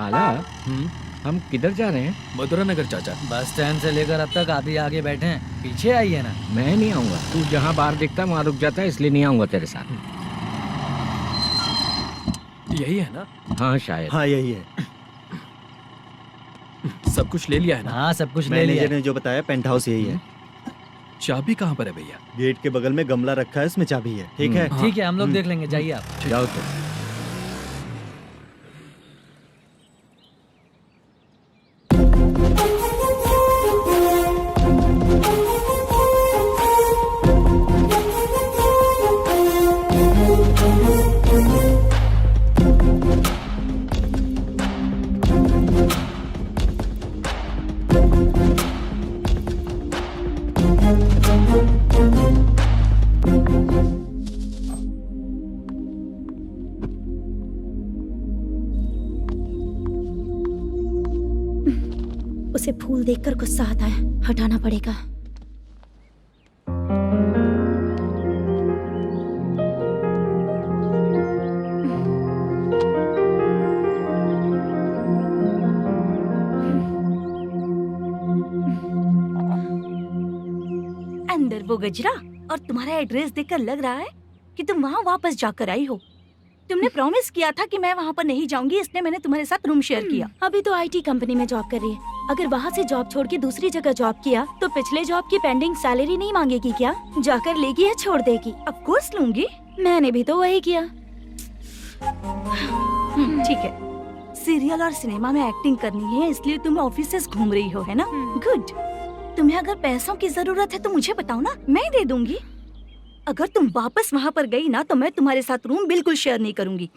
माला, हम किधर जा रहे हैं? मथुरा नगर चाचा। बस स्टैंड से लेकर अब तक आप ही आगे बैठे हैं, पीछे आइए ना। मैं नहीं आऊंगा, तू जहाँ बाहर दिखता है वहाँ रुक जाता है, इसलिए नहीं आऊंगा तेरे साथ। यही है ना? हाँ शायद। हाँ यही है। सब कुछ ले लिया है ना? हाँ सब कुछ ले लिया। मैनेजर ने जो बताया पेंट हाउस यही है। चाबी कहाँ पर है भैया? गेट के बगल में गमला रखा है, उसमें चाबी है। ठीक है? ठीक है, हम लोग देख लेंगे, जाइए आप। जाओ तो। उसे फूल देखकर गुस्सा आता है, हटाना पड़ेगा। अंदर वो गजरा और तुम्हारा एड्रेस देखकर लग रहा है कि तुम वहाँ वापस जाकर आई हो। तुमने प्रॉमिस किया था कि मैं वहाँ पर नहीं जाऊंगी, इसलिए मैंने तुम्हारे साथ रूम शेयर किया। अभी तो आईटी कंपनी में जॉब कर रही है। अगर वहाँ से जॉब छोड़ के दूसरी जगह जॉब किया तो पिछले जॉब की पेंडिंग सैलरी नहीं मांगेगी क्या? जाकर लेगी या छोड़ देगी? ऑफ कोर्स लूंगी। मैंने भी तो वही किया। ठीक है, सीरियल और सिनेमा में एक्टिंग करनी है, इसलिए तुम ऑफिसेस घूम रही हो, है ना? गुड। तुम्हें अगर पैसों की जरूरत है तो मुझे बताओ ना, मैं दे दूंगी। अगर तुम वापस वहाँ पर गई ना तो मैं तुम्हारे साथ रूम बिल्कुल शेयर नहीं करूंगी।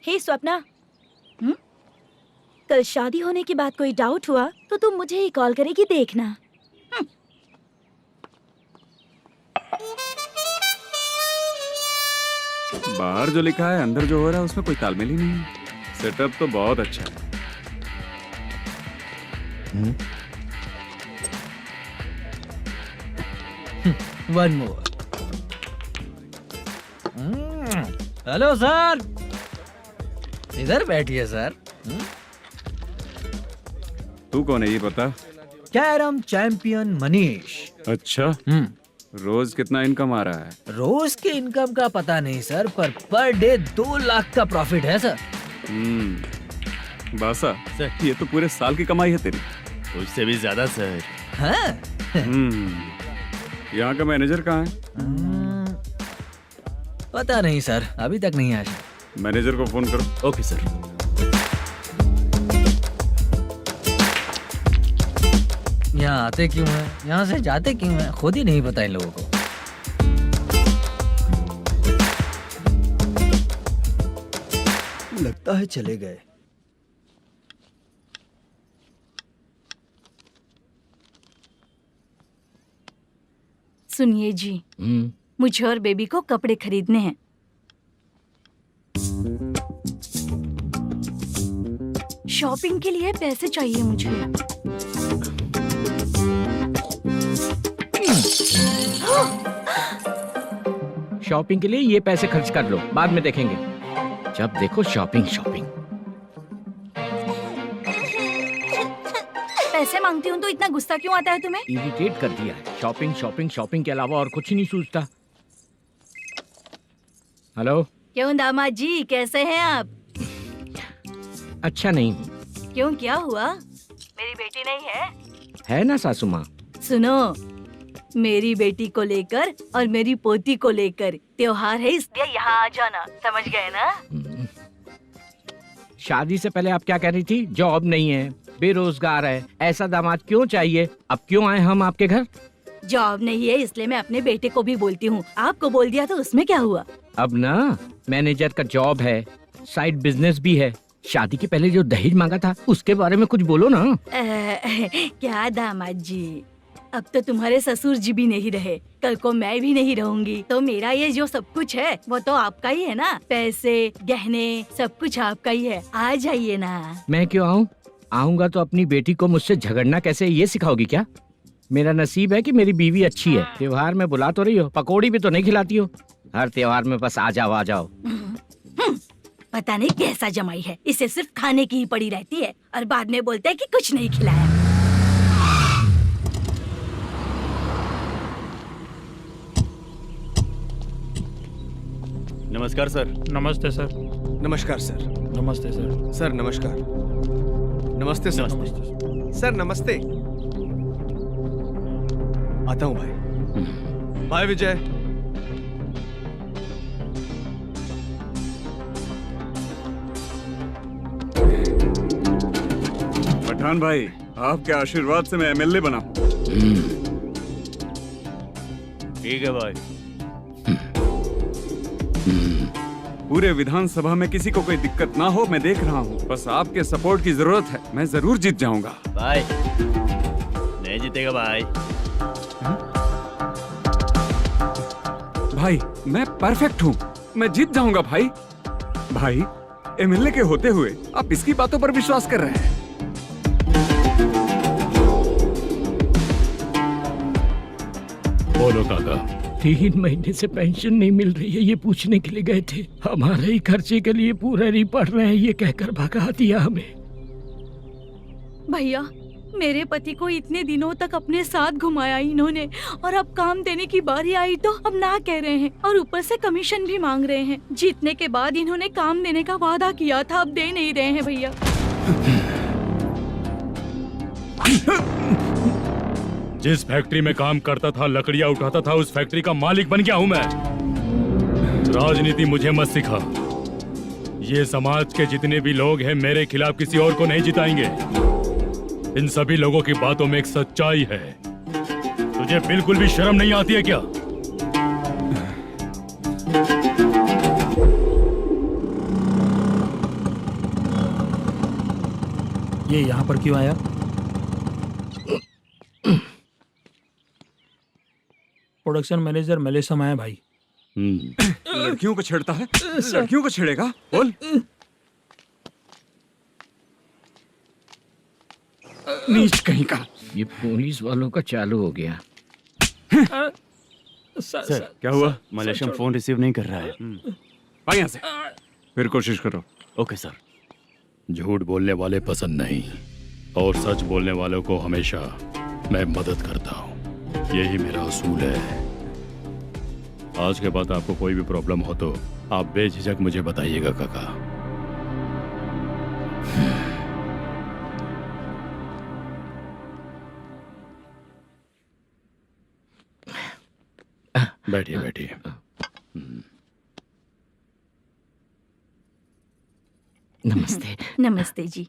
हे स्वप्ना, कल शादी होने की बात कोई डाउट हुआ तो तुम मुझे ही कॉल करेगी, देखना। बाहर जो लिखा है अंदर जो हो रहा है उसमें कोई तालमेल ही नहीं है। सेटअप तो बहुत अच्छा है। One more. हेलो सर, इधर बैठिए सर। तू कौन है ये पता? Carrom champion Manish. अच्छा, रोज कितना इनकम आ रहा है? रोज के इनकम का पता नहीं सर, पर डे 2 लाख का प्रॉफिट है सर। बासा सर, ये तो पूरे साल की कमाई है तेरी। उससे भी ज्यादा सर। हाँ? यहाँ का मैनेजर कहाँ है? पता नहीं सर, अभी तक नहीं आया। मैनेजर को फोन करो। Okay sir. यहाँ आते क्यों हैं, यहाँ से जाते क्यों हैं, खुद ही नहीं पता इन लोगों को। लगता है चले गए। सुनिए जी, मुझे और बेबी को कपड़े खरीदने हैं। शॉपिंग के लिए पैसे चाहिए मुझे। शॉपिंग के लिए ये पैसे खर्च कर लो, बाद में देखेंगे। जब देखो शॉपिंग शॉपिंग। पैसे मांगती हूँ तो इतना गुस्सा क्यों आता है तुम्हें? इरिटेट कर दिया है। शॉपिंग शॉपिंग शॉपिंग के अलावा और कुछ ही नहीं सूझता। हेलो। क्यों दामाद जी, कैसे हैं आप? अच्छा नहीं। क्यों, क्या हुआ? मेरी बेटी नहीं है? है ना सासू माँ। सुनो, मेरी बेटी को लेकर और मेरी पोती को लेकर त्योहार है, इसलिए यहाँ आ जाना, समझ गए ना? शादी से पहले आप क्या कह रही थी? जॉब नहीं है, बेरोजगार है, ऐसा दामाद क्यों चाहिए? अब क्यों आए हम आपके घर? जॉब नहीं है इसलिए मैं अपने बेटे को भी बोलती हूँ, आपको बोल दिया तो उसमें क्या हुआ? अब ना मैनेजर का जॉब है, साइड बिजनेस भी है। शादी के पहले जो दहेज मांगा था उसके बारे में कुछ बोलो ना। क्या दामाद जी, अब तो तुम्हारे ससुर जी भी नहीं रहे, कल को मैं भी नहीं रहूंगी, तो मेरा ये जो सब कुछ है वो तो आपका ही है ना। पैसे, गहने, सब कुछ आपका ही है। आ जाइए ना। मैं क्यों आऊँ? आऊंगा तो अपनी बेटी को मुझसे झगड़ना कैसे ये सिखाओगी क्या? मेरा नसीब है कि मेरी बीवी अच्छी है। त्योहार में बुला तो रही हो, पकौड़ी भी तो नहीं खिलाती हो। हर त्योहार में बस आ जाओ आ जाओ। पता नहीं कैसा जमाई है, इसे सिर्फ खाने की ही पड़ी रहती है और बाद में बोलते हैं कि कुछ नहीं खिलाया। नमस्कार सर। नमस्ते सर। नमस्कार सर। नमस्ते सर। सर नमस्कार। नमस्ते सर। सर नमस्ते। आता हूँ भाई। बाय विजय। पठान भाई, आपके आशीर्वाद से मैं एमएलए बना। ठीक है भाई। पूरे विधानसभा में किसी को कोई दिक्कत ना हो, मैं देख रहा हूँ। बस आपके सपोर्ट की जरूरत है, मैं जरूर जीत जाऊंगा। भाई नहीं जीतेगा भाई। भाई मैं परफेक्ट हूँ, मैं जीत जाऊंगा भाई। भाई एमएलए के होते हुए आप इसकी बातों पर विश्वास कर रहे हैं। बोलो काका। 3 महीने से पेंशन नहीं मिल रही है, ये पूछने के लिए गए थे। हमारे ही खर्चे के लिए पूरा नहीं पड़ रहे हैं, ये कहकर भगा दिया हमें। भैया, मेरे पति को इतने दिनों तक अपने साथ घुमाया इन्होंने, और अब काम देने की बारी आई तो अब ना कह रहे हैं और ऊपर से कमीशन भी मांग रहे हैं। जीतने के बाद इन्होंने काम देने का वादा किया था, अब दे नहीं रहे हैं भैया। जिस फैक्ट्री में काम करता था, लकड़ियां उठाता था, उस फैक्ट्री का मालिक बन गया हूं मैं। राजनीति मुझे मत सिखा। ये समाज के जितने भी लोग हैं मेरे खिलाफ किसी और को नहीं जिताएंगे। इन सभी लोगों की बातों में एक सच्चाई है। तुझे बिल्कुल भी शर्म नहीं आती है क्या? ये यहाँ पर क्यों आया? प्रोडक्शन मैनेजर मलेशम आया भाई। लड़कियों को छेड़ता है, लड़कियों को छेड़ेगा? बोल। नीच कहीं का। ये पुलिस वालों का चालू हो गया। सर क्या हुआ? मलेशियन फोन रिसीव नहीं कर रहा है। भाई यहाँ से फिर कोशिश करो। Okay sir. झूठ बोलने वाले पसंद नहीं और सच बोलने वालों को हमेशा मैं मदद करता हूँ। यही मेरा असूल है। आज के बाद आपको कोई भी प्रॉब्लम हो तो आप बेझिझक मुझे बताइएगा काका। बैठिए बैठिए। नमस्ते। नमस्ते जी।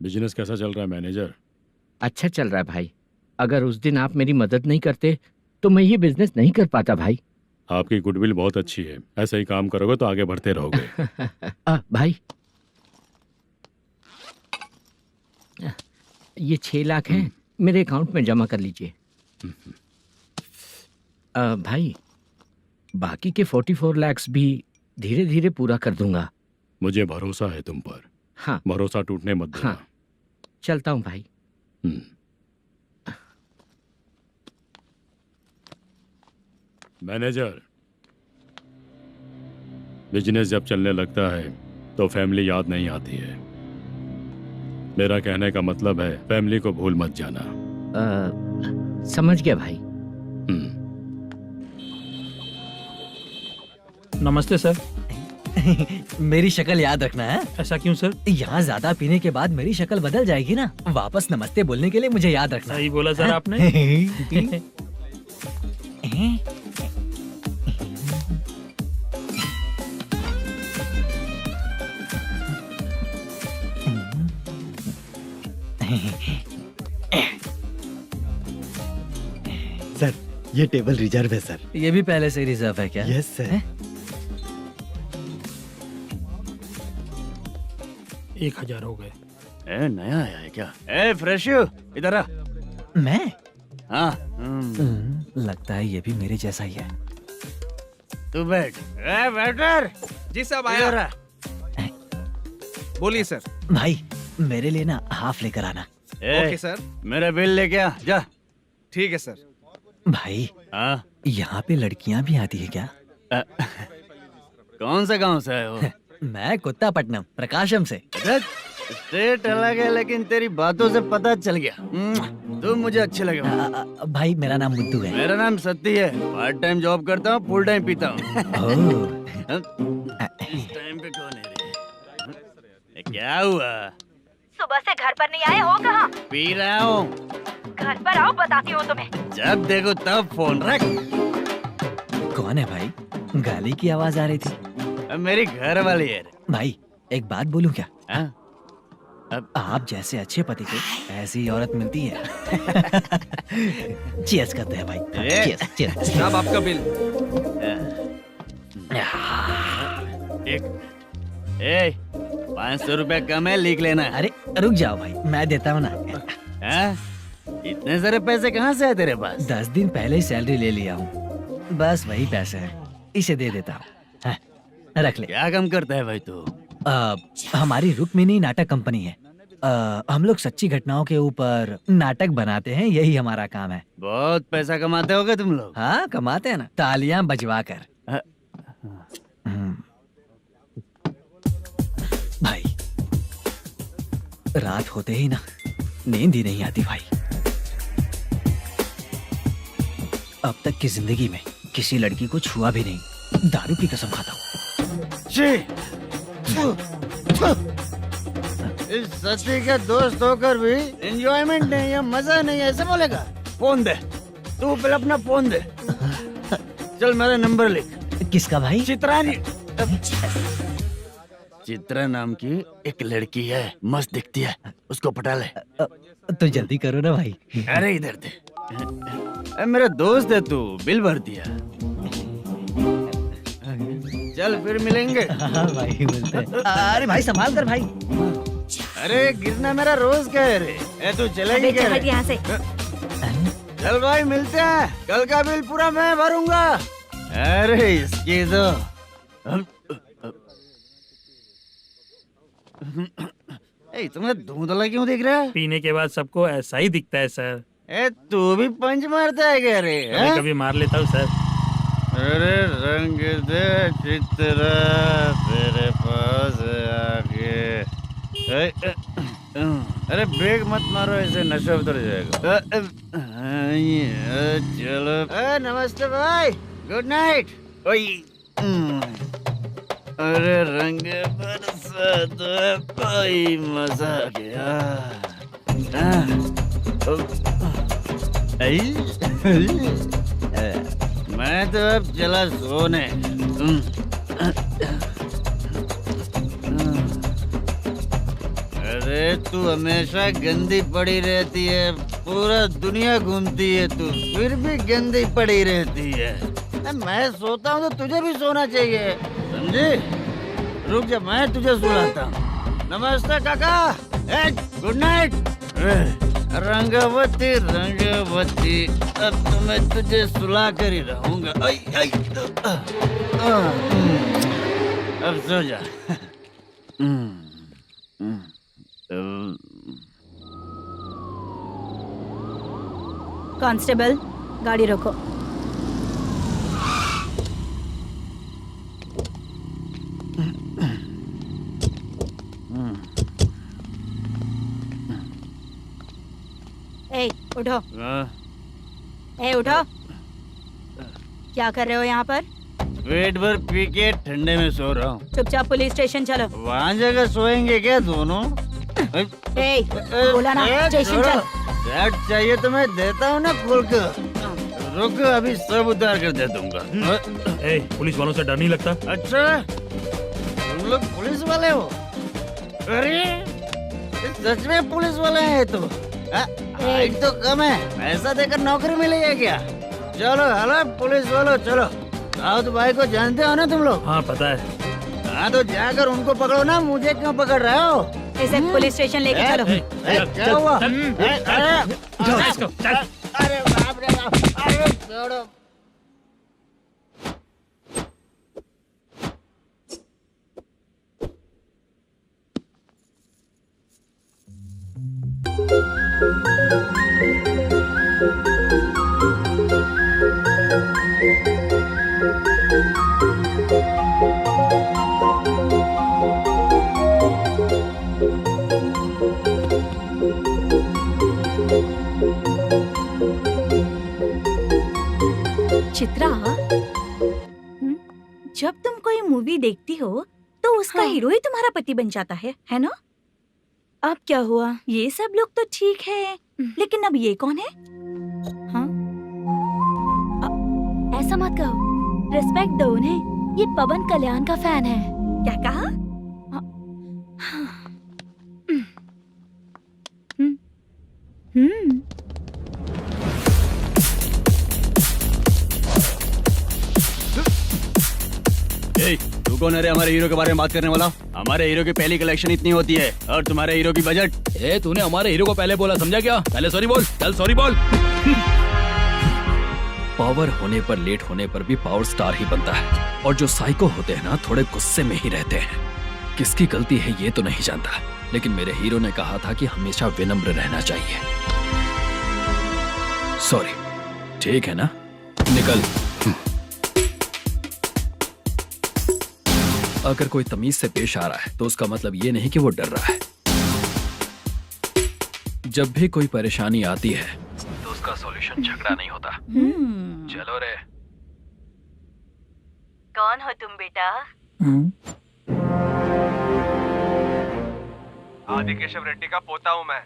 बिजनेस कैसा चल रहा है मैनेजर? अच्छा चल रहा है भाई। अगर उस दिन आप मेरी मदद नहीं करते तो मैं ये बिजनेस नहीं कर पाता भाई। आपकी गुडविल बहुत अच्छी है, ऐसा ही काम करोगे तो आगे बढ़ते रहोगे। भाई ये 6 लाख हैं, मेरे अकाउंट में जमा कर लीजिए। भाई बाकी के 44 लाख भी धीरे धीरे पूरा कर दूंगा। मुझे भरोसा है तुम पर। हाँ भरोसा टूटने मत देना। हाँ चलता हूँ भाई। मैनेजर, बिजनेस जब चलने लगता है तो फैमिली याद नहीं आती है। मेरा कहने का मतलब है फैमिली को भूल मत जाना। समझ गया भाई। नमस्ते सर। मेरी शक्ल याद रखना है। ऐसा क्यों सर? यहाँ ज्यादा पीने के बाद मेरी शक्ल बदल जाएगी ना, वापस नमस्ते बोलने के लिए मुझे याद रखना। सही बोला सर आपने। सर ये टेबल रिजर्व है सर। ये भी पहले से रिजर्व है क्या? Yes sir. 1000 हो गए। ए नया आया है क्या? ए फ्रेश इधर आ। मैं? हाँ लगता है ये भी मेरे जैसा ही है। तू बैठ। ए वेटर। जी साहब आया। बोलिए सर। भाई मेरे लिए ना हाफ लेकर आना। Okay sir. मेरा बिल लेके आ जा। ठीक है सर। भाई हाँ यहाँ पे लड़कियाँ भी आती है क्या? कौन सा गांव से आए हो? मैं कुत्तापट्टनम प्रकाशम से। स्टेट अलग है लेकिन तेरी बातों से पता चल गया। तुम मुझे अच्छे लगे हो। भाई मेरा नाम मुद्दू है। मेरा नाम सत्ती है। पार्ट टाइम जॉब करता हूँ, फुल टाइम पीता हूँ। इस टाइम पे कौन है रे? ये क्या हुआ? सुबह से घर पर नहीं आए हो कहाँ? पी रहा हूँ। घर पर आओ, बताती हूँ तुम्हें। जब देखो तब फोन रख। कौन है भाई? गाली की आवाज आ रही थी। अब मेरी घर वाली है रे। भाई एक बात बोलूं क्या? हाँ? आप जैसे अच्छे पति को ऐसी औरत मिलती है। चीयर्स करते हैं भाई। Cheers cheers. साहब आपका बिल। एक 500 रुपया कम है, लिख लेना। अरे रुक जाओ भाई, मैं देता हूँ ना। हाँ? इतने सारे पैसे कहाँ से है तेरे पास? 10 दिन पहले ही सैलरी ले लिया हूँ, बस वही पैसे हैं, इसे दे देता हूँ। हाँ, रख ले। क्या काम करता है भाई तू? हमारी रुक्मिणी नाटक कंपनी है। हम लोग सच्ची घटनाओं के ऊपर नाटक बनाते हैं, यही हमारा काम है। बहुत पैसा कमाते होगे तुम लोग। हाँ कमाते हैं ना, तालियां बजवा कर। भाई रात होते ही ना नींद ही नहीं आती भाई। अब तक की जिंदगी में किसी लड़की को छुआ भी नहीं, दारू की कसम खाता हूँ। इस सच्ची के दोस्त होकर भी एंजॉयमेंट नहीं है, मजा नहीं है, ऐसे बोलेगा? फोन दे, तू पहले अपना फोन दे। चल मेरा नंबर लिख। किसका भाई? चित्रानी। चित्रा नाम की एक लड़की है, मस्त दिखती है, उसको पटा ले। तो जल्दी करो ना भाई। अरे इधर दे। मेरा दोस्त है, तू बिल भर दिया। चल फिर मिलेंगे। हाँ भाई मिलते हैं। अरे भाई संभाल कर भाई। अरे गिरना मेरा रोज का है रे। तू चलेगी क्या? यहाँ से। चल भाई मिलते हैं, कल का बिल पूरा मैं भरूंगा। अरे इसकी तो तुम्हें धुंधला क्यों दिख रहा है? पीने के बाद सबको ऐसा ही दिखता है सर। तू भी पंच मारता है क्या रे? कभी कभी मार लेता हूँ सर। अरे रंग दे चित्रा तेरे पास आके। अरे ब्रेक मत मारो, ऐसे नशा उतर जाएगा। चलो। नमस्ते भाई, गुड नाइट। अरे रंग बरसात भाई, मजा आ गया। मैं तो अब चला सोने। अरे तू हमेशा गंदी पड़ी रहती है, पूरा दुनिया घूमती है तू, फिर भी गंदी पड़ी रहती है। मैं सोता हूँ तो तुझे भी सोना चाहिए, समझे? रुक जा, मैं तुझे सुलाता हूँ। नमस्ते काका, गुड नाइट। रंगवती रंगवती, अब तो मैं तुझे सुला कर ही रहूंगा। अब सो जा। कांस्टेबल, गाड़ी रोको। ए, उठो। उठो। क्या कर रहे हो यहाँ पर? पेट भर पी के ठंडे में सो रहा हूँ। चुपचाप पुलिस स्टेशन चलो। वहाँ जगह सोएंगे क्या दोनों? बोला ना, स्टेशन चल। शर्ट चाहिए तो मैं देता हूँ ना खोल कर। रुक, अभी सब उतार कर दे दूंगा। पुलिस वालों से डर नहीं लगता? अच्छा, तुम लोग पुलिस वाले हो? अरे सच में पुलिस वाले हैं तो? हाइट तो कम है, पैसा देकर नौकरी मिलेगी क्या? चलो हेलो पुलिस वालों, चलो। साउथ भाई को जानते हो ना तुम लोग? हाँ पता है। हाँ तो जाकर उनको पकड़ो ना, मुझे क्यों पकड़ रहे हो? इसे पुलिस स्टेशन लेके चलो। क्या हुआ? चल। अरे बाप रे बाप, अरे छोड़ो। चित्रा, जब तुम कोई मूवी देखती हो तो उसका हाँ। हीरो ही तुम्हारा पति बन जाता है ना? अब क्या हुआ? ये सब लोग तो ठीक है, लेकिन अब ये कौन है? हाँ? ऐसा मत कहो, रिस्पेक्ट दो उन्हें। ये पवन कल्याण का फैन है। क्या कहा? तू कौन है रे हमारे हीरो के बारे में बात करने वाला? हमारे हीरो की पहली कलेक्शन इतनी होती है और तुम्हारे हीरो की बजट। तूने हमारे हीरो को पहले बोला, समझा क्या? पहले सॉरी बोल, चल सॉरी बोल। पावर होने पर, लेट होने पर भी पावर स्टार ही बनता है। और जो साइको होते हैं ना, थोड़े गुस्से में ही रहते हैं। किसकी गलती है ये तो नहीं जानता, लेकिन मेरे हीरो ने कहा था कि हमेशा विनम्र रहना चाहिए। सॉरी, ठीक है ना? निकल। अगर कोई तमीज से पेश आ रहा है तो उसका मतलब ये नहीं कि वो डर रहा है। जब भी कोई परेशानी आती है तो उसका सॉल्यूशन झगड़ा नहीं होता। चलो रे। कौन हो तुम बेटा? आदि केशव रेड्डी का पोता हूँ मैं।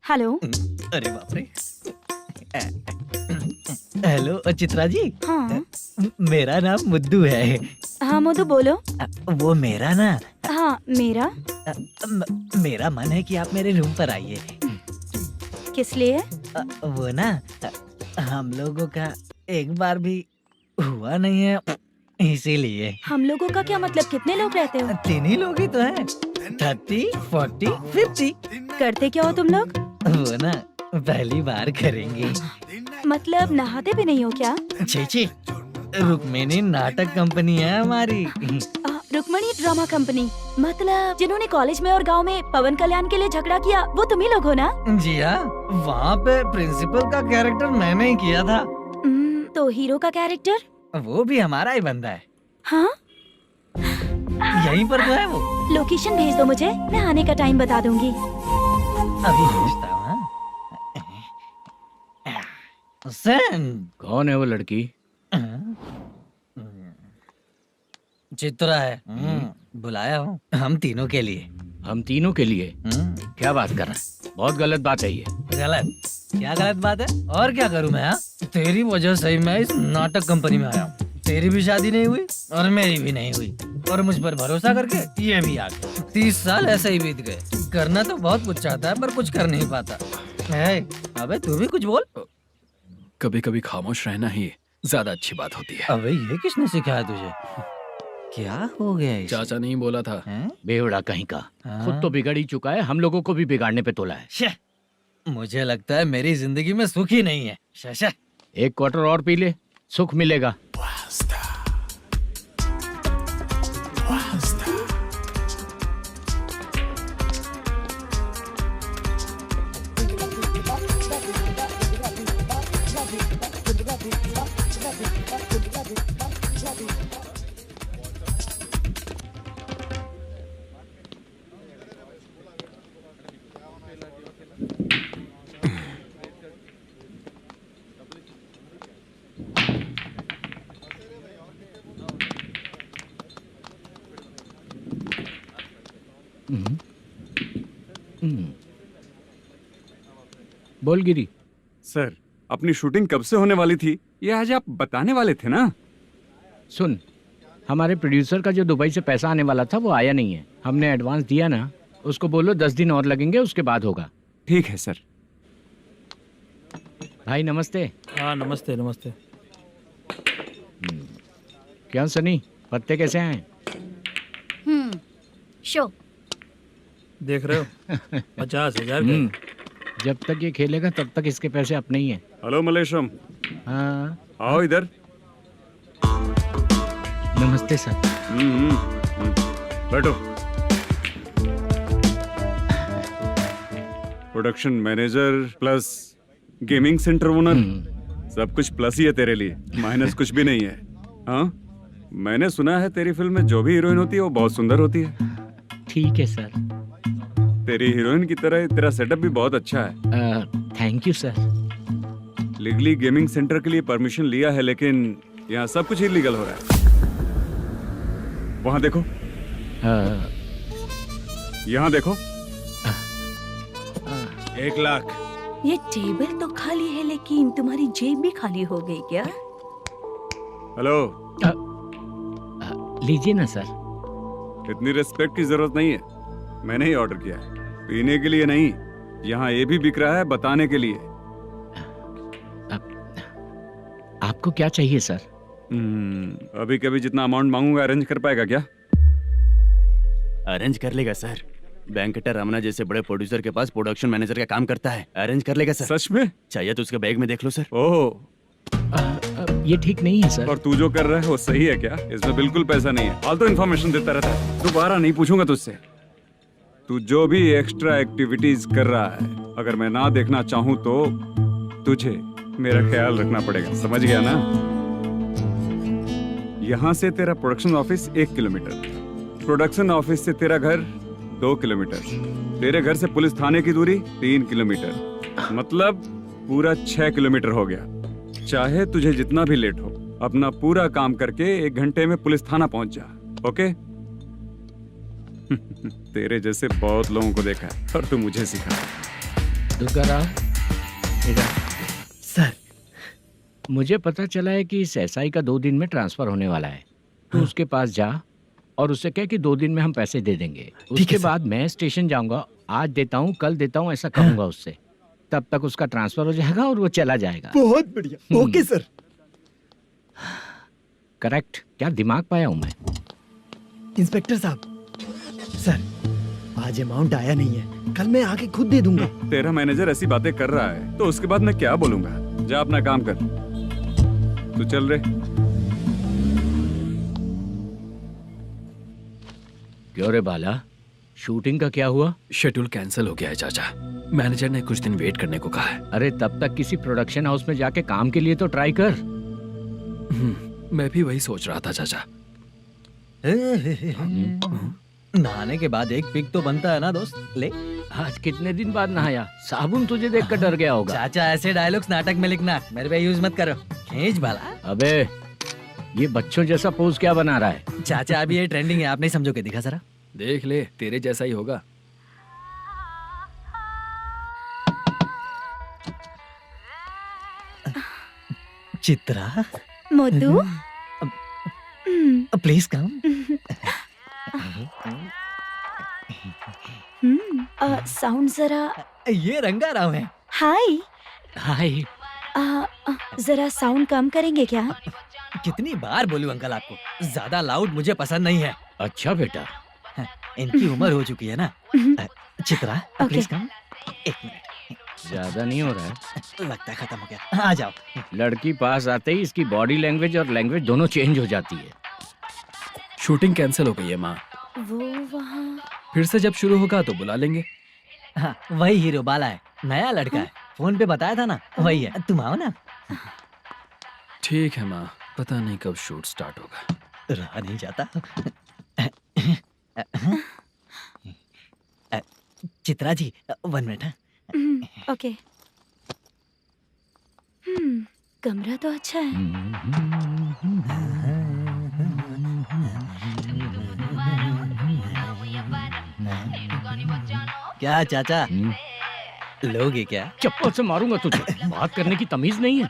हेलो। अरे बाप रे। हेलो चित्रा जी। हाँ मेरा नाम मुद्दू है। हाँ मधु बोलो। वो मेरा ना, हाँ मेरा। मेरा मन है कि आप मेरे रूम पर आइए। किस लिए? वो ना, हम लोगों का एक बार भी हुआ नहीं है, इसीलिए। हम लोगों का क्या मतलब? कितने लोग रहते हो? 3 ही लोग ही तो हैं। 30, 40, 50। करते क्या हो तुम लोग? वो ना पहली बार करेंगे। मतलब नहाते भी नहीं हो क्या? छी, रुक्मिणी नाटक कंपनी है हमारी। Rukmani drama company? मतलब जिन्होंने कॉलेज में और गांव में पवन कल्याण के लिए झगड़ा किया, वो तुम ही लोग हो ना? जी हाँ, वहाँ पे प्रिंसिपल का कैरेक्टर मैंने ही किया था। तो हीरो का कैरेक्टर? वो भी हमारा ही बंदा है। हाँ? यहीं पर तो है वो। लोकेशन भेज दो मुझे, मैं आने का टाइम बता दूंगी। अभी भेजता हूँ। हुसैन। कौन है वो लड़की? चित्रा है। बुलाया हूँ हम तीनों के लिए। हम तीनों के लिए? क्या बात कर रहा है? बहुत गलत बात है ये। गलत? क्या गलत बात है? और क्या करूँ मैं? तेरी वजह से ही मैं इस नाटक कंपनी में आया हूँ। तेरी भी शादी नहीं हुई और मेरी भी नहीं हुई, और मुझ पर भरोसा करके ये भी आ गया। 30 साल ऐसे ही बीत गए। करना तो बहुत कुछ चाहता है पर कुछ कर नहीं पाता। अबे तू भी कुछ बोल। कभी कभी खामोश रहना ही ज्यादा अच्छी बात होती है। अबे ये किसने सिखाया तुझे? क्या हो गया इसे? चाचा नहीं बोला था। बेवड़ा कहीं का। खुद तो बिगड़ ही चुका है, हम लोगों को भी बिगाड़ने पे तोला है। मुझे लगता है मेरी जिंदगी में सुख ही नहीं है। शशा। एक क्वार्टर और पी ले, सुख मिलेगा। बोल गिरी। सर, अपनी शूटिंग कब से होने वाली थी ये आज आप बताने वाले थे ना? सुन, हमारे प्रोड्यूसर का जो दुबई से पैसा आने वाला था वो आया नहीं है। हमने एडवांस दिया ना, उसको बोलो 10 दिन और लगेंगे, उसके बाद होगा। ठीक है सर। भाई नमस्ते। हाँ नमस्ते नमस्ते। क्या सनी, पत्ते कैसे हैं? शो देख रहे हो 50,000 का। जब तक ये खेलेगा तब तक इसके पैसे अपने ही हैं। हेलो मलेशम। हाँ आओ इधर। नमस्ते सर। बैठो। Production manager plus gaming centre owner, सब कुछ प्लस ही है तेरे लिए, माइनस कुछ भी नहीं है। हाँ, मैंने सुना है तेरी फिल्म में जो भी हीरोइन होती है वो बहुत सुंदर होती है। ठीक है सर। तेरी हीरोइन की तरह तेरा सेटअप भी बहुत अच्छा है। Thank you sir. Legally gaming centre के लिए परमिशन लिया है, लेकिन यहाँ सब कुछ इलीगल हो रहा है। वहाँ देखो, यहाँ देखो। 1 लाख। ये टेबल तो खाली है लेकिन तुम्हारी जेब भी खाली हो गई क्या? हेलो, लीजिए ना सर। इतनी रिस्पेक्ट की जरूरत नहीं है, मैंने ही ऑर्डर किया है। पीने के लिए नहीं, यहाँ ये भी बिक रहा है बताने के लिए। आपको क्या चाहिए सर? अभी कभी जितना अमाउंट मांगूंगा अरेंज कर पाएगा क्या? अरेंज कर लेगा सर। वेंकटा रमना जैसे बड़े प्रोड्यूसर के पास प्रोडक्शन मैनेजर का काम करता है, अरेंज कर लेगा सर। सच में? चाहिए तो उसके बैग में देख लो सर। ओह, ये ठीक नहीं है सर। और तू जो कर रहा है वो सही है क्या? इसमें बिल्कुल पैसा नहीं है, फालतू इन्फॉर्मेशन देता रहता है। दोबारा नहीं पूछूंगा तुझसे। तू जो भी एक्स्ट्रा एक्टिविटीज कर रहा है, अगर मैं ना देखना चाहूँ तो तुझे मेरा ख्याल रखना पड़ेगा, समझ गया ना? यहाँ से तेरा production office 1 kilometre, production office से तेरा घर 2 किलोमीटर, तेरे घर से पुलिस थाने की दूरी 3 किलोमीटर, मतलब पूरा 6 किलोमीटर हो गया। चाहे तुझे जितना भी लेट हो, अपना पूरा काम करके 1 घंटे में पुलिस थाना पहुंच जा, ओके? तेरे जैसे बहुत लोगों को देखा है और तू मुझे सिखा। सर, मुझे पता चला है कि इस एसआई का 2 दिन में ट्रांसफर होने वाला है। तो उसके पास जा और उससे कह कि 2 दिन में हम पैसे दे देंगे। उसके बाद मैं स्टेशन जाऊंगा, आज देता हूँ कल देता हूँ ऐसा कहूंगा उससे। तब तक उसका ट्रांसफर हो जाएगा और वो चला जाएगा। बहुत बढ़िया, ओके सर। करेक्ट, क्या दिमाग पाया हूँ मैं। इंस्पेक्टर साहब, सर आज अमाउंट आया नहीं है, कल मैं आके खुद दे दूंगा। तेरा मैनेजर ऐसी बातें कर रहा है तो उसके बाद मैं क्या बोलूंगा? जा अपना काम कर, तू चल रे। क्यों रे बाला, शूटिंग का क्या हुआ? शेड्यूल कैंसिल हो गया है चाचा। मैनेजर ने कुछ दिन वेट करने को कहा है। अरे तब तक किसी प्रोडक्शन हाउस में जाके काम के लिए तो ट्राई कर। मैं भी वही सोच रहा था चाचा। नहाने के बाद एक पिक तो बनता है ना दोस्त। ले, आज कितने दिन बाद नहाया? साबुन तुझे देखकर डर गया होगा। चाचा ऐसे डायलॉग्स नाटक में लिखना, मेरे पे यूज मत करो। खींच बाला। अबे ये बच्चों जैसा पोज क्या बना रहा है? चाचा अभी ये ट्रेंडिंग है, आप नहीं समझोगे, दिखा जरा। देख ले, तेरे जैसा ही होगा। Chitra, Modu, please come. Sound जरा। ये रंगा राव है। हाय हाय। जरा साउंड कम करेंगे क्या? कितनी बार बोलूं अंकल आपको, ज्यादा लाउड मुझे पसंद नहीं है। अच्छा बेटा, इनकी उम्र हो चुकी है ना। Chitra, please come. 1 मिनट, ज्यादा नहीं हो रहा है? लगता है खत्म हो गया। आ जाओ। लड़की पास आते ही इसकी बॉडी लैंग्वेज और लैंग्वेज दोनों चेंज हो जाती है। शूटिंग कैंसिल हो गई है माँ। वो वहाँ। फिर से जब शुरू होगा तो बुला लेंगे। हाँ, वही हीरो बाला है, नया लड़का है। फोन पे बताया था ना, वही है। तुम आओ ना। ठीक है माँ, पता नहीं कब शूट स्टार्ट होगा। रहा नहीं जाता। चित्रा जी 1 मिनट। ओके। कमरा तो अच्छा है। क्या चाचा, लोगे क्या? चप्पल से मारूंगा तुझे। बात करने की तमीज नहीं है।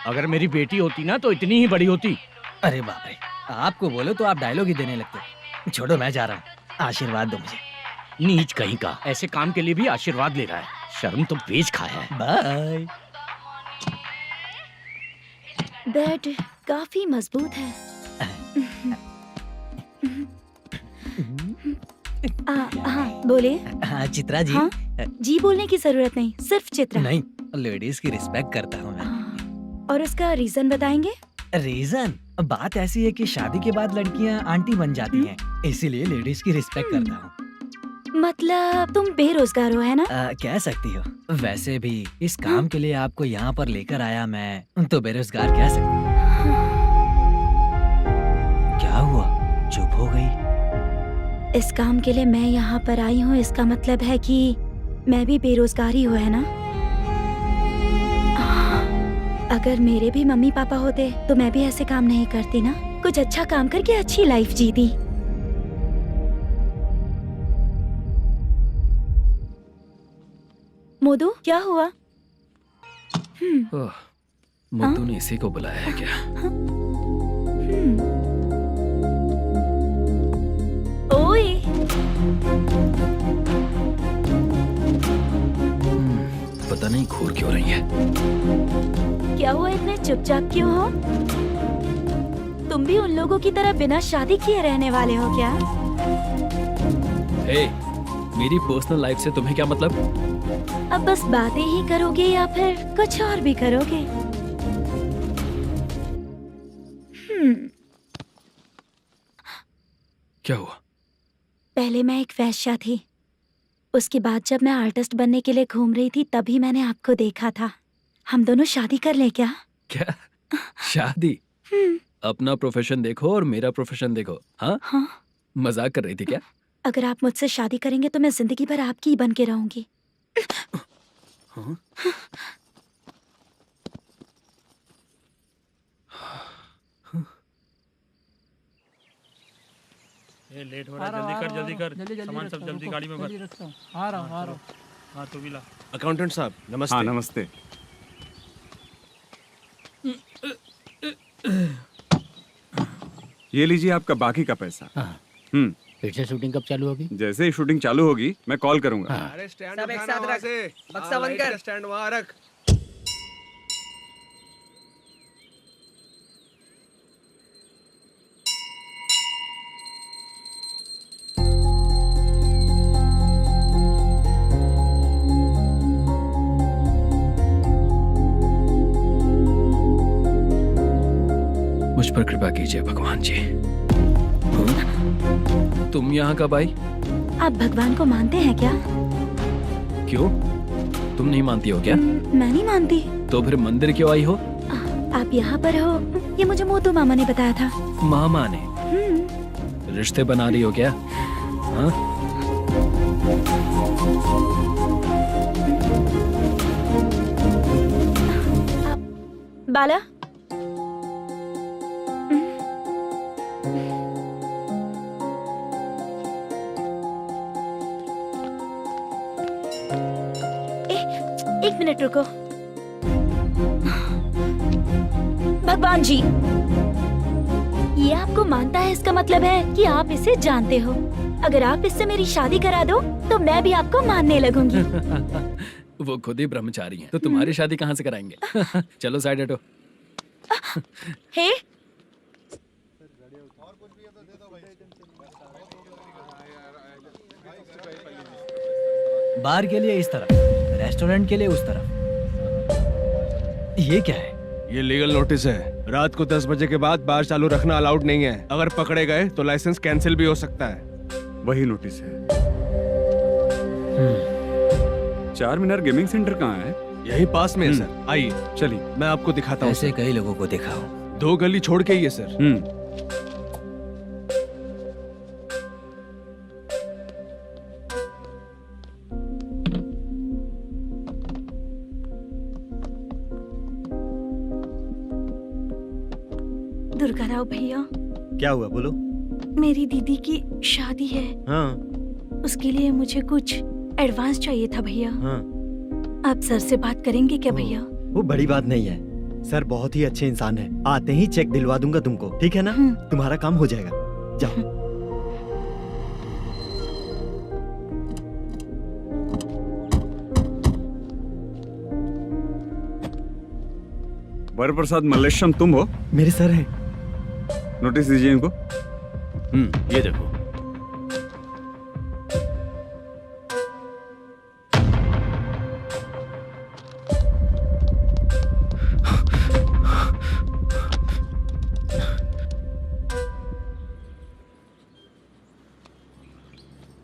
अगर मेरी बेटी होती ना तो इतनी ही बड़ी होती। अरे बाप रे, आपको बोलो तो आप डायलॉग ही देने लगते। छोड़ो, मैं जा रहा हूँ, आशीर्वाद दो मुझे। नीच कहीं का, ऐसे काम के लिए भी आशीर्वाद ले रहा है। शर्म तो बेच खाया है। बाय। बेड काफी मजबूत है। हाँ बोलिए। हाँ चित्रा जी। हाँ? जी बोलने की जरूरत नहीं, सिर्फ चित्रा। नहीं, लेडीज की रिस्पेक्ट करता हूँ मैं। और उसका रीजन बताएंगे? रीजन बात ऐसी है कि शादी के बाद लड़कियाँ आंटी बन जाती हैं, इसीलिए लेडीज की रिस्पेक्ट करता हूँ। मतलब तुम बेरोजगार हो, है ना? कह सकती हो। वैसे भी इस काम के लिए आपको यहाँ पर लेकर आया मैं, तो बेरोजगार कह सकती हूँ। क्या हुआ, चुप हो गई? इस काम के लिए मैं यहाँ पर आई हूँ, इसका मतलब है कि मैं भी बेरोजगार ही हूँ, है ना? अगर मेरे भी मम्मी पापा होते तो मैं भी ऐसे काम नहीं करती ना, कुछ अच्छा काम करके अच्छी लाइफ जीती। मोदू, क्या हुआ? ओह, मुद्दू ने इसी को बुलाया है क्या? ओए, पता नहीं घूर क्यों रही है। क्या हुआ, इतने चुपचाप क्यों हो? तुम भी उन लोगों की तरह बिना शादी किए रहने वाले हो क्या? हे, मेरी पर्सनल लाइफ से तुम्हें क्या मतलब? अब बस बातें ही करोगे या फिर कुछ और भी करोगे? क्या हुआ? पहले मैं एक वेश्या थी, उसके बाद जब मैं आर्टिस्ट बनने के लिए घूम रही थी तभी मैंने आपको देखा था। हम दोनों शादी कर ले क्या? क्या शादी? अपना प्रोफेशन देखो और मेरा प्रोफेशन देखो। हाँ? हाँ। मजाक कर रही थी क्या? अगर आप मुझसे शादी करेंगे तो मैं जिंदगी भर आपकी ही बन के रहूंगी। हाँ? ये लेट हो रहा है, जल्दी कर, सामान सब जल्दी गाड़ी में भर। आ रहा हूँ। हाँ तू भी ला। अकाउंटेंट साहब नमस्ते। हाँ नमस्ते। ये लीजिए आपका बाकी का पैसा। फिर से शूटिंग कब चालू होगी? जैसे ही शूटिंग चालू होगी मैं कॉल करूंगा। अरे स्टैंड सब एक उठाना साथ वहाँ रख। से। बक्सा बंद कर। स्टैंड वहाँ रख। मुझ पर कृपा कीजिए भगवान जी। तुम यहाँ कब आई? आप भगवान को मानते हैं क्या? क्यों? तुम नहीं मानती हो क्या? मैं नहीं मानती। तो फिर मंदिर क्यों आई हो? आप यहाँ पर हो ये मुझे मोदू मामा ने बताया था। मामा ने? रिश्ते बना रही हो क्या? हाँ? बाला, एक मिनट रुको। भगवान जी, ये आपको मानता है, इसका मतलब है कि आप इसे जानते हो। अगर आप इससे मेरी शादी करा दो तो मैं भी आपको मानने लगूंगी। वो खुद ही ब्रह्मचारी हैं, तो तुम्हारी शादी कहाँ से कराएंगे? चलो साइड हटो। हे, बार के लिए इस तरफ, रेस्टोरेंट के लिए उस तरफ। ये क्या है? ये लीगल नोटिस है। रात को 10 बजे के बाद बार चालू रखना अलाउड नहीं है। अगर पकड़े गए तो लाइसेंस कैंसिल भी हो सकता है। वही नोटिस है। चार मीनार गेमिंग सेंटर कहाँ है? यही पास में है सर। आइए चलिए मैं आपको दिखाता हूँ। ऐसे कई लोगों को देखा हूँ। 2 गली छोड़ के ही है सर। दुर्गा राव भैया, क्या हुआ बोलो। मेरी दीदी की शादी है। हाँ उसके लिए मुझे कुछ एडवांस चाहिए था भैया। हाँ। आप सर से बात करेंगे क्या भैया? वो बड़ी बात नहीं है, सर बहुत ही अच्छे इंसान है। आते ही चेक दिलवा दूंगा तुमको, ठीक है ना? तुम्हारा काम हो जाएगा। जाओ। वर प्रसाद मल्लेश्वरम तुम हो? मेरे सर हैं। नोटिस दीजिए इनको। ये देखो।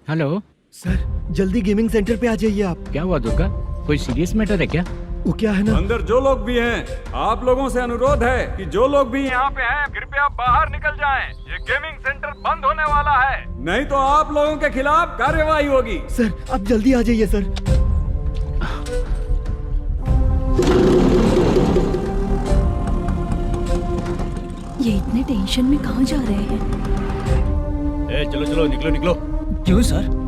हेलो, सर जल्दी गेमिंग सेंटर पे आ जाइए आप। क्या हुआ दुर्गा, कोई सीरियस मैटर है क्या? वो क्या है ना, अंदर जो लोग भी हैं, आप लोगों से अनुरोध है कि जो लोग भी यहाँ पे हैं कृपया बाहर निकल जाएं। ये गेमिंग सेंटर बंद होने वाला है, नहीं तो आप लोगों के खिलाफ कार्यवाही होगी। सर आप जल्दी आ जाइए सर। ये इतने टेंशन में कहाँ जा रहे हैं? चलो चलो निकलो निकलो। क्यों सर?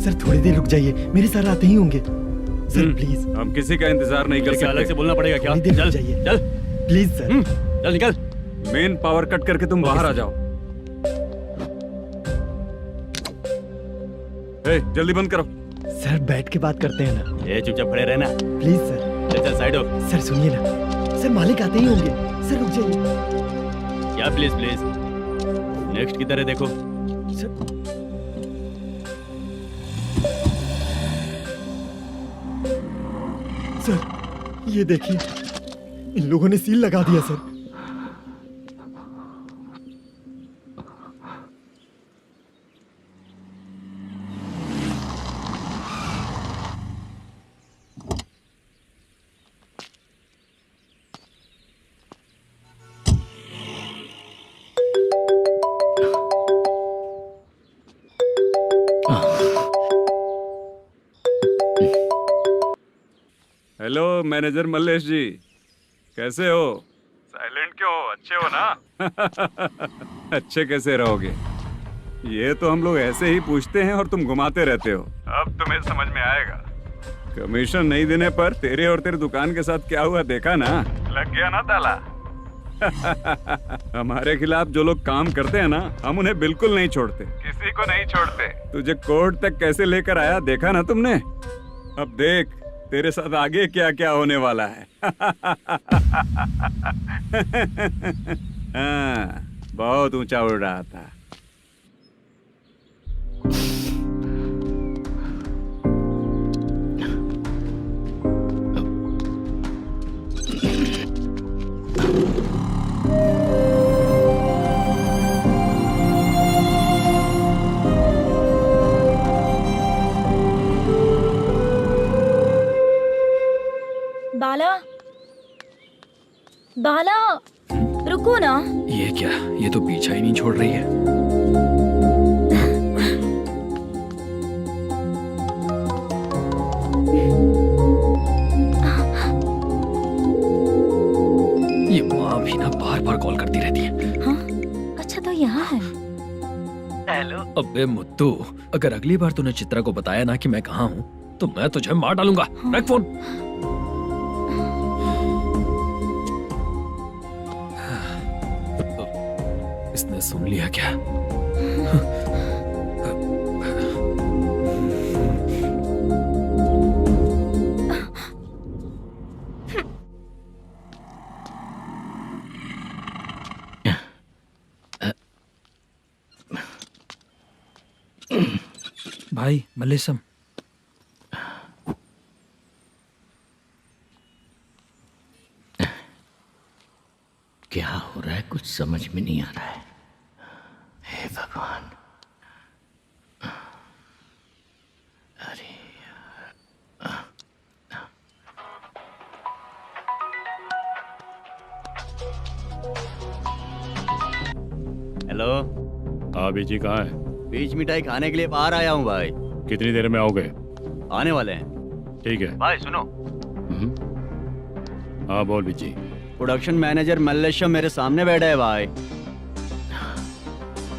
सर थोड़ी देर रुक जाइए, मेरे सर आते ही होंगे। Sir please. हम किसी का इंतजार नहीं कर सकते। अलग से बोलना पड़ेगा क्या? थोड़ी देर चल रुक जाइए चल प्लीज सर। चल निकल। मेन पावर कट करके तुम बाहर आ जाओ। जल्दी बंद करो। सर बैठ के बात करते हैं ना। ये चुपचाप खड़े रहना प्लीज सर। चल साइड हो। सर सुनिए ना, सर मालिक आते ही होंगे। सर रुक जाइए। क्या प्लीज प्लीज, नेक्स्ट की तरह देखो। सर ये देखिए, इन लोगों ने सील लगा दिया सर। हेलो मैनेजर मल्लेश जी, कैसे हो? साइलेंट क्यों हो? अच्छे हो ना? अच्छे कैसे रहोगे? ये तो हम लोग ऐसे ही पूछते हैं और तुम घुमाते रहते हो। अब तुम्हें समझ में आएगा। कमीशन नहीं देने पर तेरे और तेरी दुकान के साथ क्या हुआ देखा ना? लग गया ना ताला। हमारे खिलाफ जो लोग काम करते हैं ना, हम उन्हें बिल्कुल नहीं छोड़ते, किसी को नहीं छोड़ते। तुझे कोर्ट तक कैसे लेकर आया देखा ना तुमने? अब देख तेरे साथ आगे क्या क्या होने वाला है। हाँ, बहुत ऊंचा उड़ रहा था। बाला, बाला, रुको ना। ये क्या, ये तो पीछा ही नहीं छोड़ रही है। ये माँ भी ना बार बार कॉल करती रहती है। हाँ? अच्छा तो यहाँ है। हेलो। अबे मुत्तू, अगर अगली बार तूने चित्रा को बताया ना कि मैं कहाँ हूँ तो मैं तुझे मार डालूंगा। रख फोन। इसने सुन लिया क्या? भाई मल्लेशम, क्या हो रहा है कुछ समझ में नहीं आ रहा है। हे भगवान, अरे हेलो। हाँ बीजी कहाँ है? बीच मिठाई खाने के लिए बाहर आया हूँ भाई। कितनी देर में आओगे? आने वाले हैं। ठीक है भाई सुनो। हाँ बोल बीजी। प्रोडक्शन मैनेजर मल्लेशम मेरे सामने बैठा है भाई।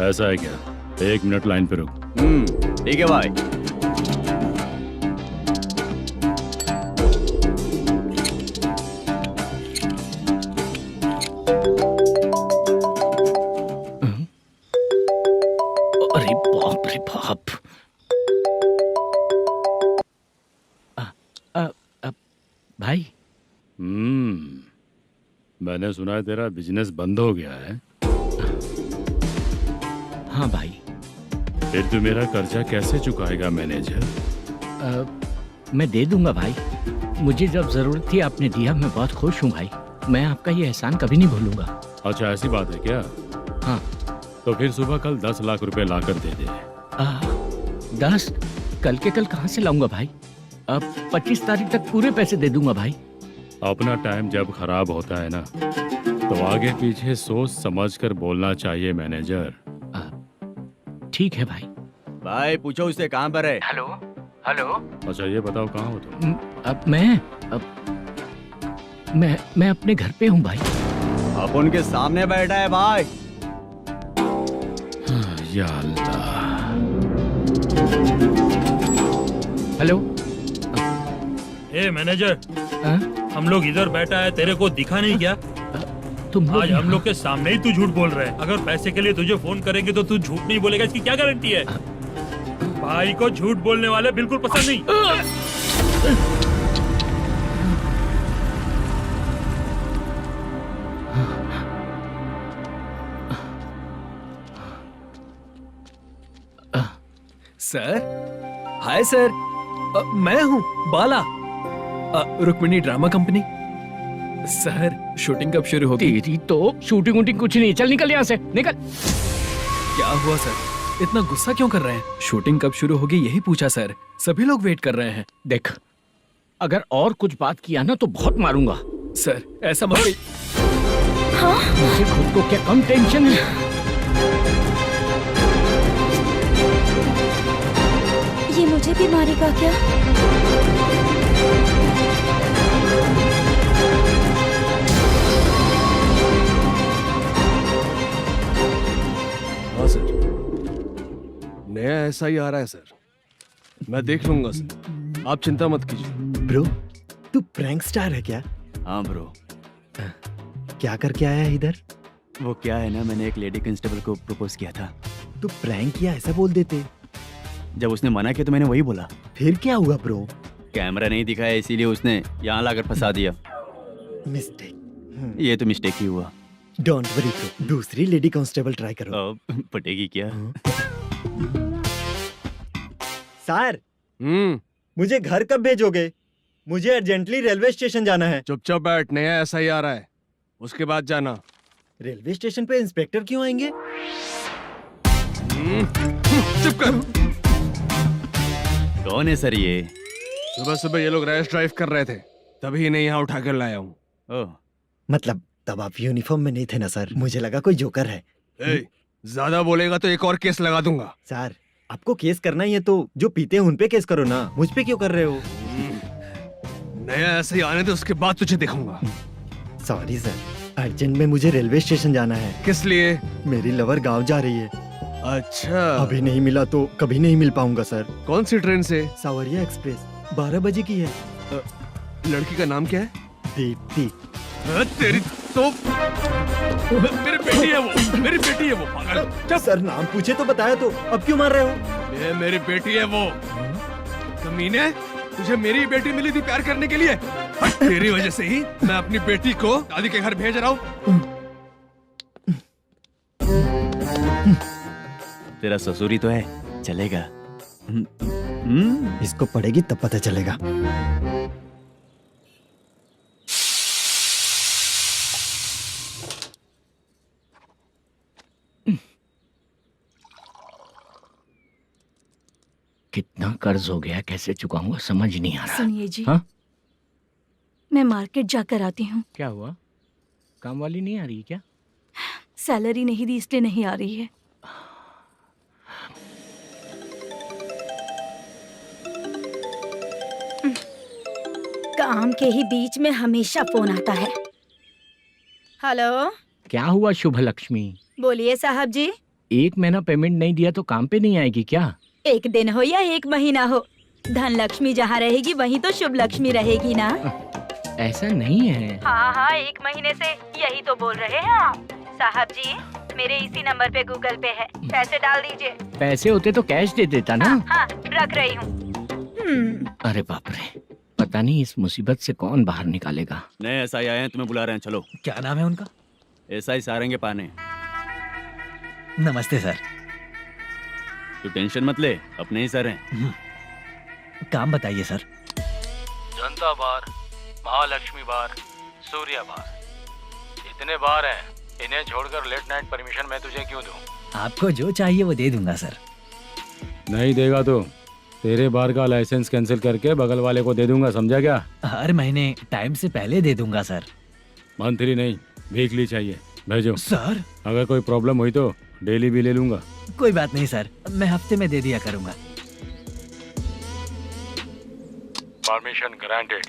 ऐसा है क्या? 1 मिनट लाइन पे रुक। ठीक है भाई। अरे बाप रे बाप। भाई मैंने सुना है तेरा बिजनेस बंद हो गया है। हाँ भाई। फिर तू मेरा कर्जा कैसे चुकाएगा मैनेजर? मैं दे दूंगा भाई, मुझे जब जरूरत थी आपने दिया। मैं बहुत खुश हूँ भाई, मैं आपका ये एहसान कभी नहीं भूलूंगा। अच्छा ऐसी बात है क्या? हाँ। तो फिर सुबह कल 10 लाख रुपए लाकर दे दे। 10? कल के कल कहाँ से लाऊंगा भाई? अब 25 तारीख तक पूरे पैसे दे दूंगा भाई। अपना टाइम जब खराब होता है ना, तो आगे पीछे सोच समझ कर बोलना चाहिए मैनेजर। ठीक है भाई। भाई पूछो उससे कहाँ पर है। Hello hello. अच्छा ये बताओ कहाँ हो तुम? अब मैं अपने घर पे हूँ भाई। अब उनके सामने बैठा है भाई। या अल्लाह। हेलो। ए मैनेजर, हम लोग इधर बैठा है, तेरे को दिखा नहीं क्या? तुम आज हम लोग के सामने ही तू झूठ बोल रहा है। अगर पैसे के लिए तुझे फोन करेंगे तो तू झूठ नहीं बोलेगा, इसकी क्या गारंटी है? भाई को झूठ बोलने वाले बिल्कुल पसंद नहीं। सर, हाय सर, मैं हूँ Bala, Rukmini drama company. Sir shooting कब शुरू होगी? तेरी तो शूटिंग वूटिंग कुछ नहीं, चल निकल यहाँ से, निकल। क्या हुआ सर, इतना गुस्सा क्यों कर रहे हैं? शूटिंग कब शुरू होगी यही पूछा सर, सभी लोग वेट कर रहे हैं। देख, अगर और कुछ बात किया ना तो बहुत मारूंगा। सर ऐसा मत। मुझे खुद को क्या कम टेंशन है? ये मुझे भी मारेगा क्या? हाँ सर, नया ऐसा ही आ रहा है सर, मैं देख लूंगा सर, आप चिंता मत कीजिए। ब्रो, तू प्रैंक स्टार है क्या? हाँ ब्रो। क्या करके आया है इधर? वो क्या है ना, मैंने एक लेडी कांस्टेबल को प्रपोज किया था। तू प्रैंक किया ऐसा बोल देते। जब उसने मना किया तो मैंने वही बोला। फिर क्या हुआ ब्रो? कैमरा नहीं दिखाया इसीलिए उसने यहाँ लाकर फंसा दिया। मिस्टेक। ये तो मिस्टेक ही हुआ। डोंट वरी ब्रो, दूसरी लेडी कांस्टेबल ट्राई करो। पटेगी क्या? सर, मुझे घर कब भेजोगे? मुझे अर्जेंटली रेलवे स्टेशन जाना है। चुपचाप बैठ, नया ऐसा ही आ रहा है, उसके बाद जाना। रेलवे स्टेशन पे इंस्पेक्टर क्यों आएंगे? चुप कर। कौन है सर ये? सुबह सुबह ये लोग रैश ड्राइव कर रहे थे, तभी इन्हें यहाँ उठा कर लाया हूँ। मतलब तब आप यूनिफॉर्म में नहीं थे ना सर, मुझे लगा कोई जोकर है। ज्यादा बोलेगा तो एक और केस लगा दूंगा। सर, आपको केस करना ही है तो जो पीते हैं उन पे केस करो ना, मुझ पे क्यों कर रहे हो? नया ऐसे ही आने दो, उसके बाद तुझे देखूंगा। सॉरी सर, अर्जेंट में मुझे रेलवे स्टेशन जाना है। किस लिए? मेरी लवर गांव जा रही है। अच्छा, अभी नहीं मिला तो कभी नहीं मिल पाऊंगा सर। कौन सी ट्रेन से? सावरिया एक्सप्रेस, 12 बजे की है। लड़की का नाम क्या है? दीप्ति। तेरी तो मेरी बेटी है वो, मेरी बेटी है वो, पागल। सर नाम पूछे तो बताया, तो अब क्यों मार रहे हो? ये मेरी बेटी है वो। कमीने, तुझे मेरी बेटी मिली थी प्यार करने के लिए, तेरी वजह से ही मैं अपनी बेटी को दादी के घर भेज रहा हूँ। तेरा ससुरी तो है, चलेगा। इसको पढ़ेगी तब पता चलेगा। कितना कर्ज हो गया, कैसे चुकाऊंगा समझ नहीं आ रहा। सुनिए जी, हाँ? मैं मार्केट जाकर आती हूँ। क्या हुआ, काम वाली नहीं आ रही क्या? सैलरी नहीं दी इसलिए नहीं आ रही है। काम के ही बीच में हमेशा फोन आता है। हेलो, क्या हुआ शुभ लक्ष्मी? बोलिए साहब जी। 1 महीना पेमेंट नहीं दिया तो काम पे नहीं आएगी क्या? 1 दिन हो या 1 महीना हो, धन लक्ष्मी जहाँ रहेगी वहीं तो शुभ लक्ष्मी रहेगी ना। ऐसा नहीं है। हाँ, 1 महीने से यही तो बोल रहे हैं आप। साहब जी, मेरे इसी नंबर पे गूगल पे है, पैसे डाल दीजिए। पैसे होते तो कैश दे देता ना। हाँ, रख रही हूँ। अरे बाप रे, पता नहीं इस मुसीबत से कौन बाहर निकालेगा। नए एसआई आए हैं, तुम्हें बुला रहे हैं, चलो। क्या नाम है उनका? एसआई सारंगे पाने। नमस्ते सर। तू टेंशन मत ले, अपने ही सर हैं। काम बताइए सर। जनता बार, महालक्ष्मी बार, सूर्या बार, इतने बार हैं, इन्हें छोड़कर लेट नाइट परमिशन मैं तुझे क्यों दूं? आपको जो चाहिए वो दे दूंगा सर। नहीं देगा तो तेरे बार का लाइसेंस कैंसिल करके बगल वाले को दे दूंगा, समझा क्या? हर महीने टाइम से पहले दे दूंगा सर। मंथली नहीं, वीकली चाहिए। भेजो सर। अगर कोई प्रॉब्लम हुई तो डेली भी ले लूंगा। कोई बात नहीं सर, मैं हफ्ते में दे दिया करूंगा। Permission granted.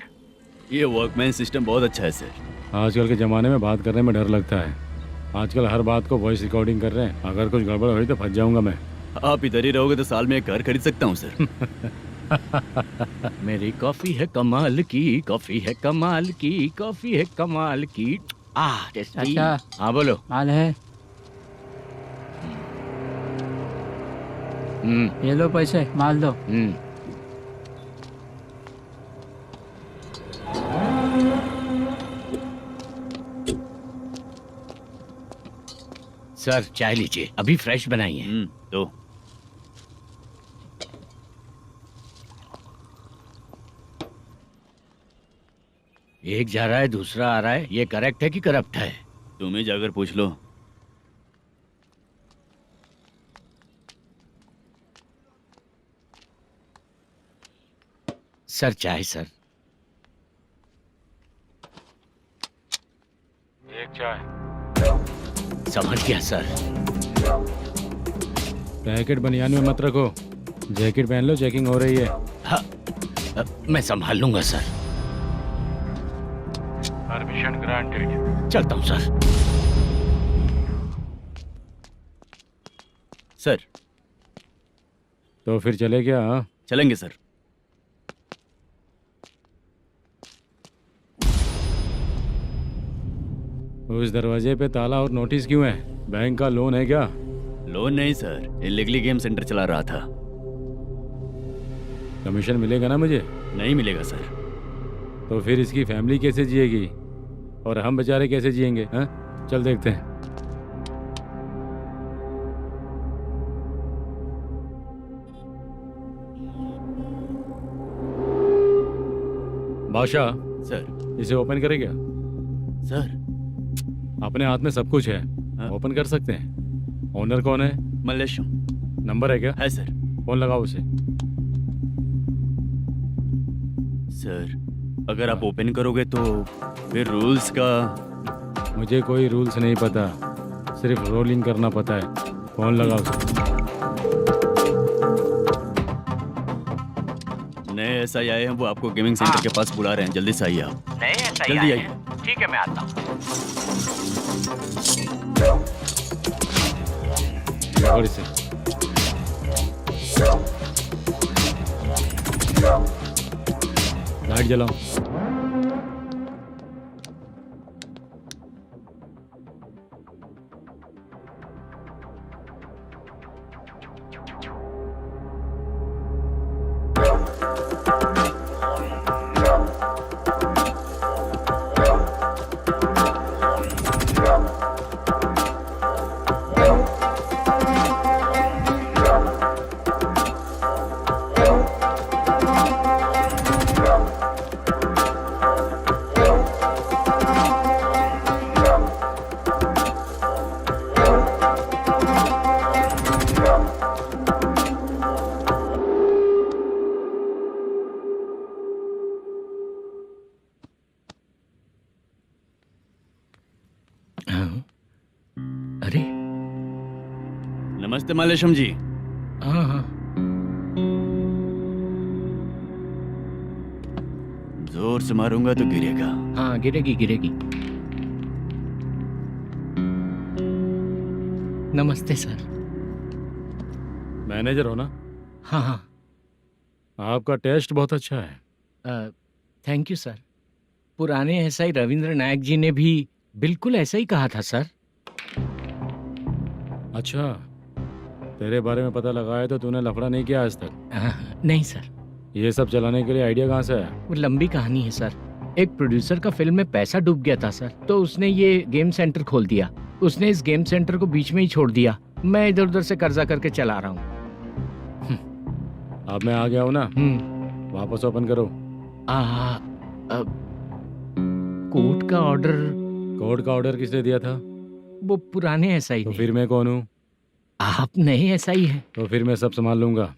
ये वर्कमैन सिस्टम बहुत अच्छा है सर। आजकल के ज़माने में बात करने में डर लगता है। आजकल हर बात को वॉइस रिकॉर्डिंग कर रहे हैं। अगर कुछ गड़बड़ हुई तो फंस जाऊंगा मैं। आप इधर ही रहोगे तो साल में एक घर खरीद सकता हूँ सर। मेरी कॉफी है कमाल की, कॉफी है कमाल की, कॉफी है कमाल की। टेस्टी। अच्छा। हाँ बोलो। माल है, ये लो पैसे, माल दो। सर चाय लीजिए, अभी फ्रेश बनाई है। तो एक जा रहा है दूसरा आ रहा है, ये करेक्ट है कि करप्ट है? तुम ही जाकर पूछ लो। सर चाय सर। एक चाय। समझ गया सर। पैकेट बनियान में मत रखो, जैकेट पहन लो, चेकिंग हो रही है। हाँ, मैं संभाल लूंगा सर। Permission granted. चलता हूँ सर। सर तो फिर चले क्या? हाँ? चलेंगे सर। उस दरवाजे पे ताला और नोटिस क्यों है? बैंक का लोन है क्या? लोन नहीं सर, इलीगली गेम सेंटर चला रहा था। कमीशन मिलेगा ना मुझे? नहीं मिलेगा सर। तो फिर इसकी फैमिली कैसे जिएगी और हम बेचारे कैसे जिएंगे? हाँ, चल देखते हैं। बादशाह सर। इसे ओपन करे क्या? सर अपने हाथ में सब कुछ है, ओपन कर सकते हैं। ओनर कौन है? मल्लेशम। नंबर है क्या? है सर। फोन लगाओ उसे। सर अगर आप ओपन करोगे तो फिर रूल्स का। मुझे कोई रूल्स नहीं पता, सिर्फ रोलिंग करना पता है। फोन लगाओ उसे। नए एसआई आए हैं, वो आपको गेमिंग सेंटर के पास बुला रहे हैं। जल्दी से आइए आप। नए एसआई जल्दी आए आइए। हैं। ठीक है मैं आता हूँ। और इसे लाइट जलाओ। अरे नमस्ते मल्लेशम जी। हाँ हाँ। जोर से मारूंगा तो गिरेगा। हाँ गिरेगी गिरेगी। नमस्ते सर। मैनेजर हो ना? हाँ हाँ। आपका टेस्ट बहुत अच्छा है। Thank you sir. पुराने एसआई रविंद्र नायक जी ने भी बिल्कुल ऐसा ही कहा था सर। अच्छा, तेरे बारे में पता लगा है तो तूने लफड़ा नहीं किया आज तक? नहीं सर। ये सब चलाने के लिए आइडिया कहाँ से है? वो लंबी कहानी है सर। एक प्रोड्यूसर का फिल्म में पैसा डूब गया था सर, तो उसने ये गेम सेंटर खोल दिया। उसने इस गेम सेंटर को बीच में ही छोड़ दिया। मैं इधर उधर से कर्जा करके चला रहा हूँ। अब मैं आ गया हूँ ना, वापस ओपन करो। कोर्ट का ऑर्डर। कोर्ट का ऑर्डर किसने दिया था? वो पुराने एसआई तो ने। फिर मैं कौन हूँ? आप नए एसआई हैं। तो फिर मैं सब संभाल लूंगा,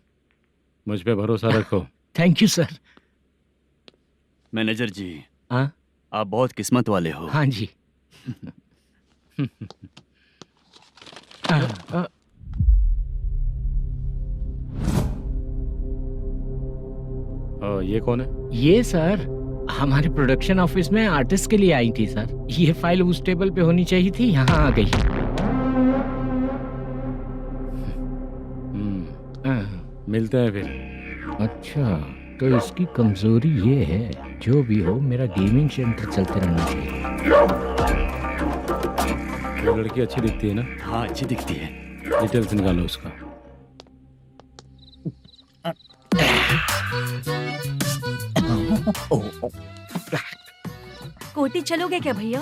मुझ पे भरोसा रखो। Thank you sir. मैनेजर जी, हाँ आप बहुत किस्मत वाले हो। हाँ जी। ये कौन है? ये सर हमारे प्रोडक्शन ऑफिस में आर्टिस्ट के लिए आई थी सर। ये फाइल उस टेबल पे होनी चाहिए थी, यहाँ आ गई। मिलते हैं फिर। अच्छा, तो इसकी कमजोरी ये है, जो भी हो मेरा गेमिंग सेंटर चलते रहना चाहिए। वो लड़की अच्छी दिखती है ना? हाँ अच्छी दिखती है। डिटेल्स निकालो उसका। कोटी चलोगे क्या भैया?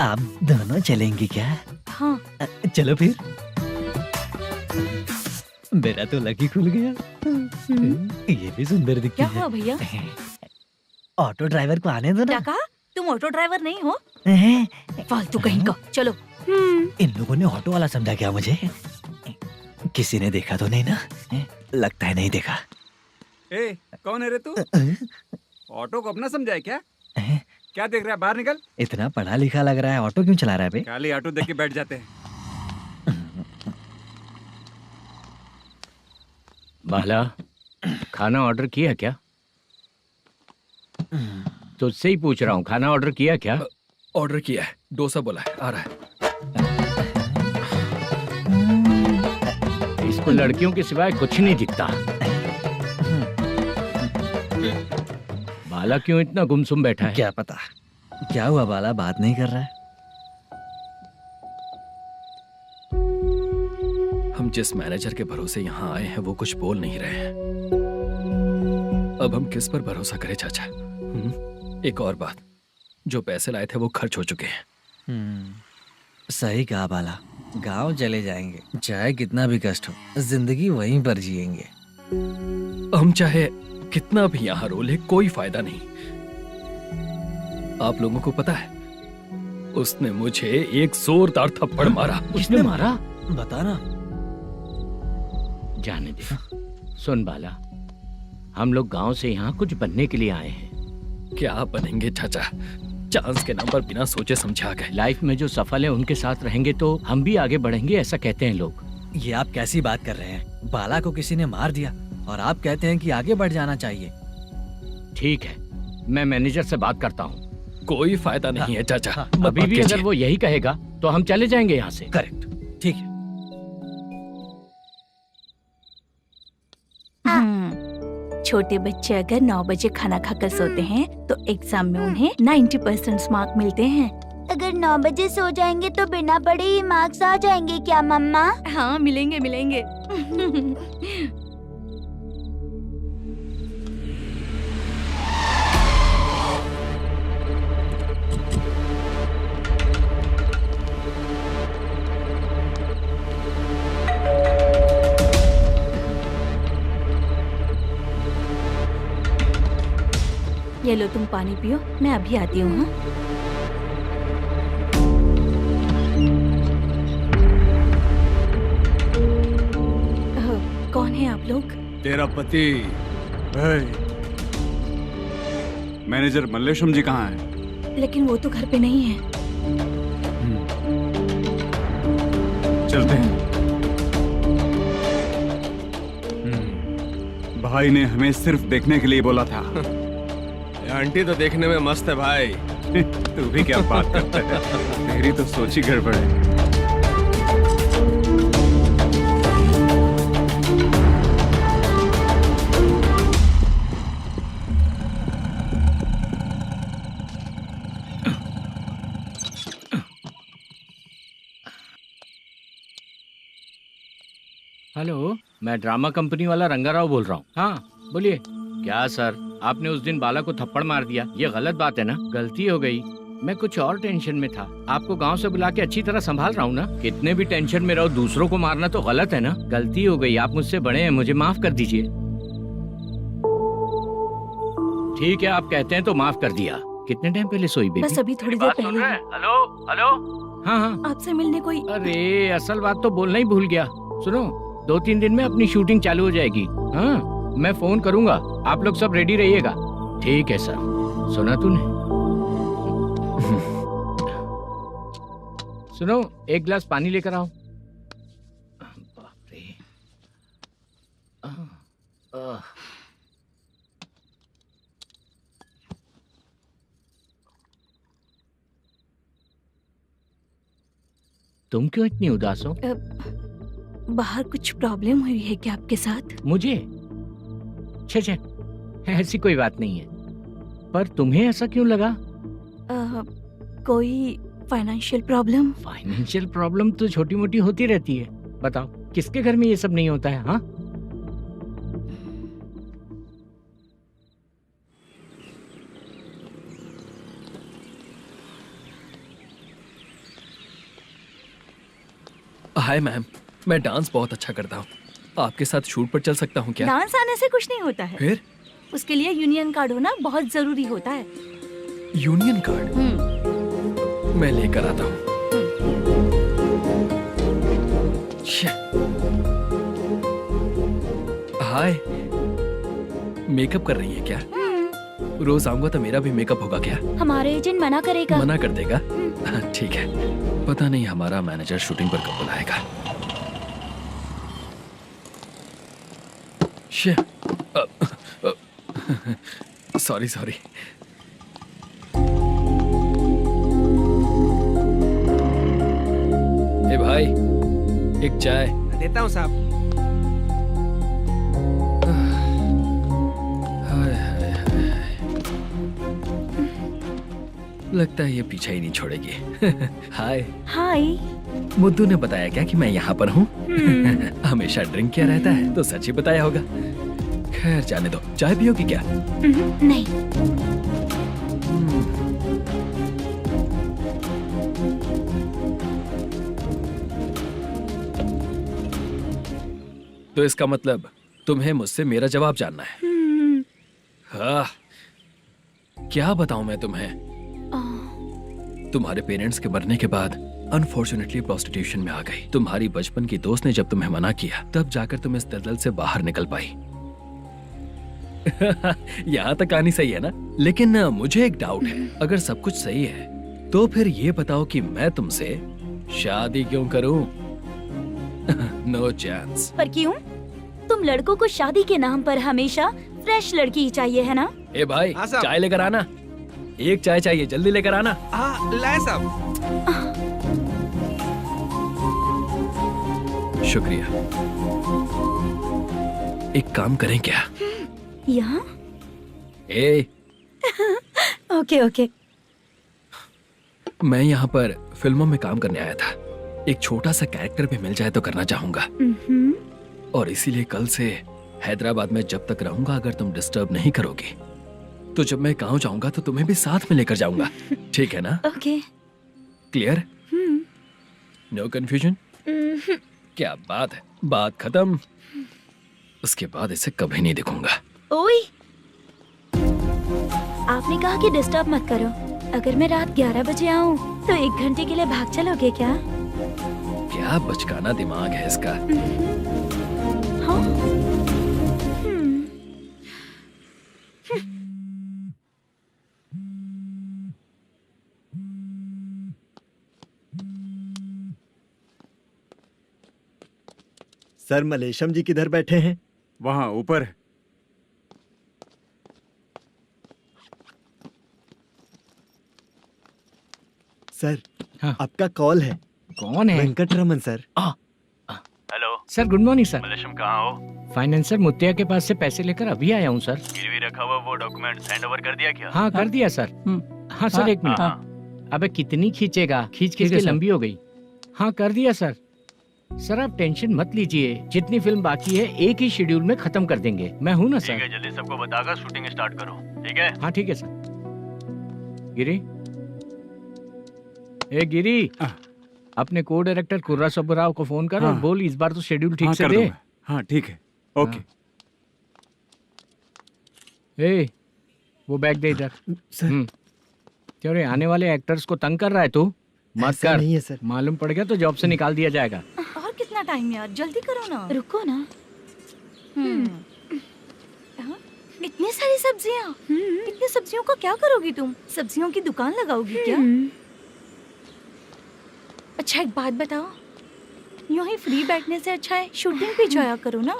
आप दोनों चलेंगे क्या? हाँ। चलो फिर। मेरा तो लकी खुल गया। ये भी सुंदर दिखती क्या है। हुआ भैया? ऑटो ड्राइवर को आने दो क्या ना। कहा? तुम ऑटो ड्राइवर नहीं हो? फालतू कहीं का। चलो। इन लोगों ने ऑटो वाला समझा क्या मुझे? किसी ने देखा तो नहीं ना? लगता है नहीं देखा। ए, कौन है रे तू? ऑटो को अपना समझा है क्या? क्या देख रहा है? बाहर निकल। इतना पढ़ा लिखा लग रहा है, ऑटो क्यों चला रहा है बे? खाली ऑटो देख के बैठ जाते हैं। बाला, खाना ऑर्डर किया क्या? तुझसे ही पूछ रहा हूँ, खाना ऑर्डर किया क्या? ऑर्डर किया है, डोसा बोला है, आ रहा है। इसको लड़कियों के सिवाय कुछ नहीं दिखता। बाला क्यों इतना गुमसुम बैठा है? क्या पता क्या हुआ, बाला बात नहीं कर रहा है। हम जिस मैनेजर के भरोसे यहाँ आए हैं वो कुछ बोल नहीं रहे हैं। अब हम किस पर भरोसा करें चाचा? एक और बात, जो पैसे लाए थे वो खर्च हो चुके हैं। सही कहा बाला, गांव चले जाएंगे, चाहे कितना भी कष्ट हो, जिंदगी वहीं पर जिएंगे। हम चाहे कितना भी यहाँ रो ले, कोई फायदा नहीं। आप लोगों को पता है, उसने मुझे एक जोरदार थप्पड़ मारा। उसने मारा? बता ना। जाने दे। सुन बाला, हम लोग गांव से यहाँ कुछ बनने के लिए आए हैं। क्या बनेंगे चाचा? चांस के नाम पर बिना सोचे समझे आ गए। लाइफ में जो सफल है उनके साथ रहेंगे तो हम भी आगे बढ़ेंगे, ऐसा कहते हैं लोग। ये आप कैसी बात कर रहे हैं? बाला को किसी ने मार दिया और आप कहते हैं कि आगे बढ़ जाना चाहिए। ठीक है, मैं मैनेजर से बात करता हूँ। कोई फायदा नहीं है चाचा। अभी भी अगर वो यही कहेगा तो हम चले जाएंगे यहाँ से। करेक्ट, ठीक है। छोटे बच्चे अगर 9 बजे खाना खाकर सोते हैं तो एग्जाम में उन्हें 90% मार्क मिलते हैं। अगर 9 बजे सो जाएंगे तो बिना पढ़े ही मार्क्स आ जाएंगे क्या मम्मा? हाँ, मिलेंगे मिलेंगे। ये लो, तुम पानी पियो, मैं अभी आती हूँ। हाँ? कौन है आप लोग? तेरा पति। मैनेजर मल्लेशम जी कहाँ हैं? लेकिन वो तो घर पे नहीं है। चलते हैं। भाई ने हमें सिर्फ देखने के लिए बोला था। आंटी तो देखने में मस्त है भाई। तू भी क्या बात करता है? तेरी तो सोच ही गड़बड़ है। हेलो, मैं ड्रामा कंपनी वाला रंगाराव बोल रहा हूँ। हाँ बोलिए। क्या सर, आपने उस दिन बाला को थप्पड़ मार दिया, ये गलत बात है ना? गलती हो गई, मैं कुछ और टेंशन में था। आपको गांव से बुला के अच्छी तरह संभाल रहा हूँ ना। कितने भी टेंशन में रहो, दूसरों को मारना तो गलत है ना। गलती हो गई, आप मुझसे बड़े हैं, मुझे माफ कर दीजिए। ठीक है, आप कहते हैं तो माफ कर दिया। कितने टाइम पहले सोई बेबी? बस अभी थोड़ी देर पहले। हेलो हेलो हाँ हाँ। आपसे मिलने कोई। अरे असल बात तो बोलना ही भूल गया। सुनो, 2-3 दिन में अपनी शूटिंग चालू हो जाएगी। हाँ, मैं फोन करूंगा, आप लोग सब रेडी रहिएगा। ठीक है सर। सुना तूने? सुनो, एक गिलास पानी लेकर आओ। बाप रे। तुम क्यों इतनी उदास हो? बाहर कुछ प्रॉब्लम हुई है क्या आपके साथ? मुझे? छे, ऐसी कोई बात नहीं है। पर तुम्हें ऐसा क्यों लगा? कोई फाइनेंशियल प्रॉब्लम? फाइनेंशियल प्रॉब्लम तो छोटी मोटी होती रहती है। बताओ, किसके घर में ये सब नहीं होता है? हाँ, हाय मैम, मैं डांस बहुत अच्छा करता हूँ। आपके साथ शूट पर चल सकता हूँ क्या? डांस आने से कुछ नहीं होता है। फिर? उसके लिए यूनियन कार्ड होना बहुत जरूरी होता है। Union card? मैं लेकर आता हूँ। हाय, मेकअप कर रही है क्या? रोज आऊंगा तो मेरा भी मेकअप होगा क्या? हमारे एजेंट मना करेगा। मना कर देगा? ठीक है, पता नहीं हमारा मैनेजर शूटिंग पर कब बुलाएगा। सॉरी। ए भाई, एक चाय। देता हूँ साहब। लगता है ये पीछा ही नहीं छोड़ेगी। हाय। हाय। मुद्दू ने बताया क्या कि मैं यहाँ पर हूँ? हमेशा ड्रिंक किया रहता है तो सच ही बताया होगा। खैर जाने दो, चाय पियोगी क्या? नहीं। तो इसका मतलब तुम्हें मुझसे मेरा जवाब जानना है? हाँ, क्या बताऊं मैं तुम्हें? तुम्हारे पेरेंट्स के मरने के बाद अनफॉर्चुनेटली प्रोस्टिट्यूशन में आ गई। तुम्हारी बचपन की दोस्त ने जब तुम्हें मना किया, तब जाकर तुम इस दलदल से बाहर निकल पाई। यहाँ तक कहानी सही है ना? लेकिन मुझे एक डाउट है। अगर सब कुछ सही है तो फिर ये बताओ कि मैं तुमसे शादी क्यों करूं? No chance. पर क्यों? तुम लड़कों को शादी के नाम पर हमेशा फ्रेश लड़की ही चाहिए, है ना? ए भाई, चाय लेकर आना। एक चाय चाहिए, जल्दी लेकर आना। लाए साहब। शुक्रिया। एक काम करें क्या? यहाँ? ओके। मैं यहाँ पर फिल्मों में काम करने आया था। एक छोटा सा कैरेक्टर भी मिल जाए तो करना चाहूंगा। और इसीलिए कल से हैदराबाद में जब तक रहूंगा, अगर तुम डिस्टर्ब नहीं करोगी तो जब मैं गांव जाऊंगा तो तुम्हें भी साथ में लेकर जाऊंगा। ठीक है ना? ओके। क्लियर? No confusion? क्या बात है, बात खत्म। उसके बाद इसे कभी नहीं दिखूंगा। ओए, आपने कहा कि डिस्टर्ब मत करो। अगर मैं रात 11 बजे आऊं तो 1 घंटे के लिए भाग चलोगे क्या? क्या बचकाना दिमाग है इसका। हाँ? सर, मलेशम जी किधर बैठे हैं? वहाँ ऊपर है। सर, हाँ। आपका कॉल है। कौन है? Venkataraman sir. Hello sir, good morning sir. Malesham कहाँ हो? फाइनेंसर मुत्तिया के पास से पैसे लेकर अभी आया हूँ सर। गिरवी रखा हुआ वो डॉक्यूमेंट हैंड ओवर कर दिया क्या? हाँ, कर दिया सर। हाँ सर, 1 मिनट। अबे कितनी खींचेगा, खींच के लंबी हो गई। हाँ, कर दिया सर। सर आप टेंशन मत लीजिए, जितनी फिल्म बाकी है एक ही शेड्यूल में खत्म कर देंगे। मैं हूँ ना सर। ठीक है, जल्दी सबको बताकर शूटिंग स्टार्ट करो। ठीक है? हाँ ठीक है सर। गिरी, ए गिरी, अपने को डायरेक्टर कुर्रा सुब्बराव को फोन कर और बोल इस बार तो शेड्यूल ठीक से दे। हाँ ठीक है, ओके। ए, वो बैग दे इधर। सर। तेरे आने वाले एक्टर्स को तंग कर रहा है तू? मत ऐसा कर। नहीं है सर। मालूम पड़ गया तो जॉब से निकाल दिया जाएगा। और कितना टाइम यार, जल्दी करो ना। रुको ना। हाँ? इतनी सारी सब्जियाँ, इतनी सब्जियों का क्या करोगी तुम? सब्जियों की दुकान लगाओगी क्या? अच्छा एक बात बताओ, यूं ही फ्री बैठने से अच्छा है शूटिंग भी जाया करो ना।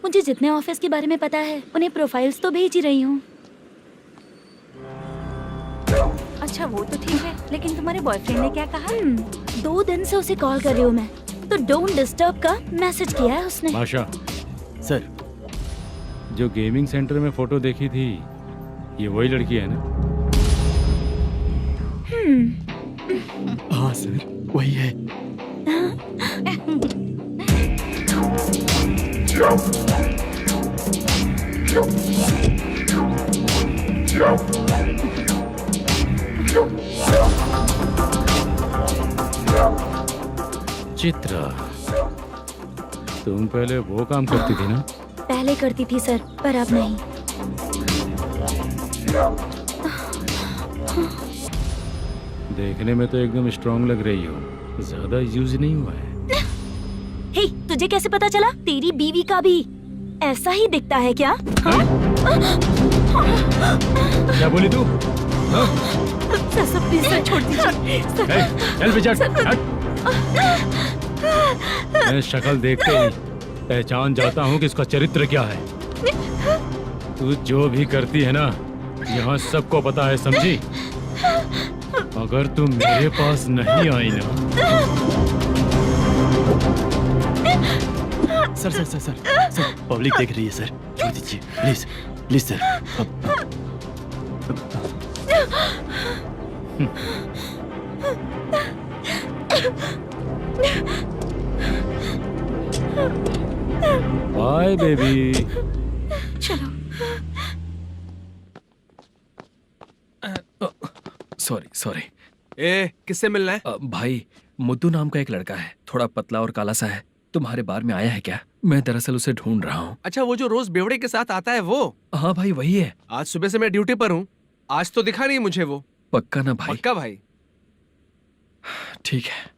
मुझे जितने ऑफिस के बारे में पता है उन्हें प्रोफाइल्स तो भेज ही रही हूँ। अच्छा वो तो ठीक है, लेकिन तुम्हारे बॉयफ्रेंड ने क्या कहा? 2 दिन से उसे कॉल कर रही हूँ मैं, तो डोंट डिस्टर्ब का मैसेज किया है उसने। बादशाह, सर जो गेमिंग सेंटर में फोटो देखी थी, ये वही लड़की है ना? हाँ सर, वही है। चित्रा, तुम पहले वो काम करती थी ना? पहले करती थी सर, पर अब नहीं। देखने में तो एकदम स्ट्रांग लग रही हो, ज्यादा यूज नहीं हुआ है। हे, तुझे कैसे पता चला? तेरी बीवी का भी ऐसा ही दिखता है क्या? क्या बोली तू? सर प्लीज सर छोड़ दीजिए। चल विजय, हट। मैं शक्ल देखते ही पहचान जाता हूँ कि इसका चरित्र क्या है। तू जो भी करती है ना, यहाँ सबको पता है, समझी? अगर तू मेरे पास नहीं आई ना। Sir sir sir sir sir public देख रही है सर, छोड़ दीजिए please please sir. Bye baby. चलो। Sorry sorry. ए, किससे मिलना है? भाई, मुद्दू नाम का एक लड़का है, थोड़ा पतला और काला सा है। तुम्हारे बार में आया है क्या? मैं दरअसल उसे ढूंढ रहा हूँ। अच्छा, वो जो रोज बेवड़े के साथ आता है वो? हाँ भाई, वही है। आज सुबह से मैं ड्यूटी पर हूँ, आज तो दिखा नहीं मुझे वो। पक्का ना भाई? पक्का भाई। ठीक है।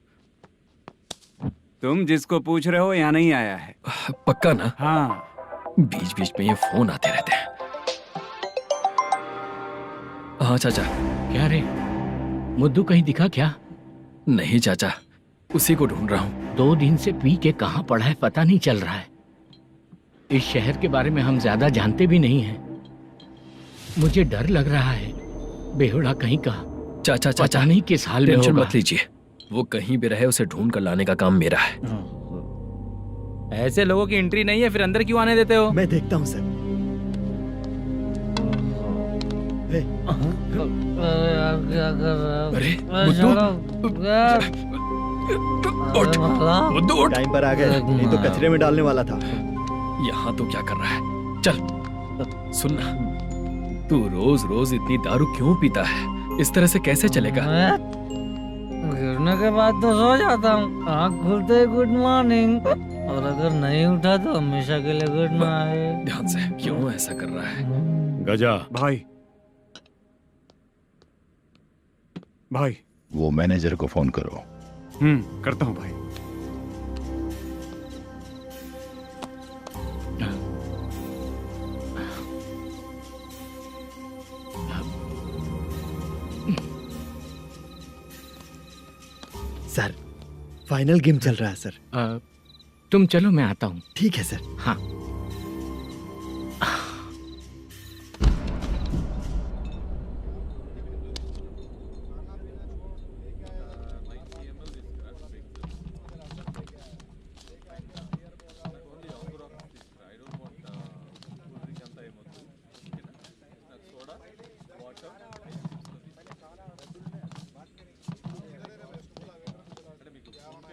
तुम जिसको पूछ रहे हो यहाँ नहीं आया है? पक्का ना? हाँ। बीच बीच में ये फोन आते रहते हैं। हाँ चाचा। क्या रे, मुद्दू कहीं दिखा क्या? नहीं चाचा, उसी को ढूंढ रहा हूँ। 2 दिन से पी के कहाँ पड़ा है पता नहीं चल रहा है। इस शहर के बारे में हम ज्यादा जानते भी नहीं हैं। मुझे डर लग रहा है, बेहुड़ा कहीं का। चाचा चाचा, पता नहीं किस हाल में टेंशन होगा। मत लीजिए, वो कहीं भी रहे उसे ढूंढ कर लाने का काम मेरा है। ऐसे लोगों की एंट्री नहीं है, फिर अंदर क्यों आने देते हो? मैं देखता हूँ सर। क्या कर रहा है? अरे मुद्दू, टाइम पर आ गए, नहीं तो कचरे में डालने वाला था। यहाँ तो क्या कर रहा है? चल सुनना, तू रोज रोज इतनी दारू क्यों पीता है? इस तरह से कैसे चलेगा? गिरने के बाद तो सो जाता हूँ, आँख खुलते ही गुड मॉर्निंग, और अगर नहीं उठा तो हमेशा के लिए गुड नाइट। ध्यान से, क्यों ऐसा कर रहा है? गजा भाई, भाई वो मैनेजर को फोन करो। करता हूँ भाई। सर, फाइनल गेम चल रहा है सर। तुम चलो, मैं आता हूँ। ठीक है सर। हाँ।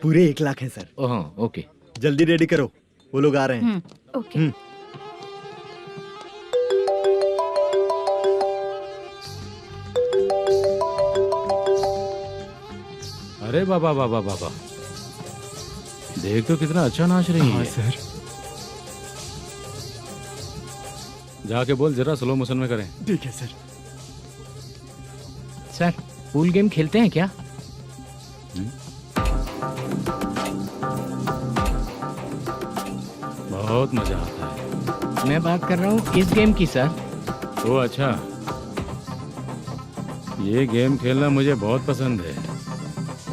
पूरे 1 लाख हैं सर। ओह, ओके। जल्दी रेडी करो, वो लोग आ रहे हैं। ओके। अरे बाबा बाबा बाबा, देख तो कितना अच्छा नाच रही है। सर। जाके बोल जरा स्लो मोशन में करें। ठीक है सर। सर, पूल गेम खेलते हैं क्या? बहुत मजा आता है। मैं बात कर रहा हूँ इस गेम की सर। ओ अच्छा, ये गेम खेलना मुझे बहुत पसंद है।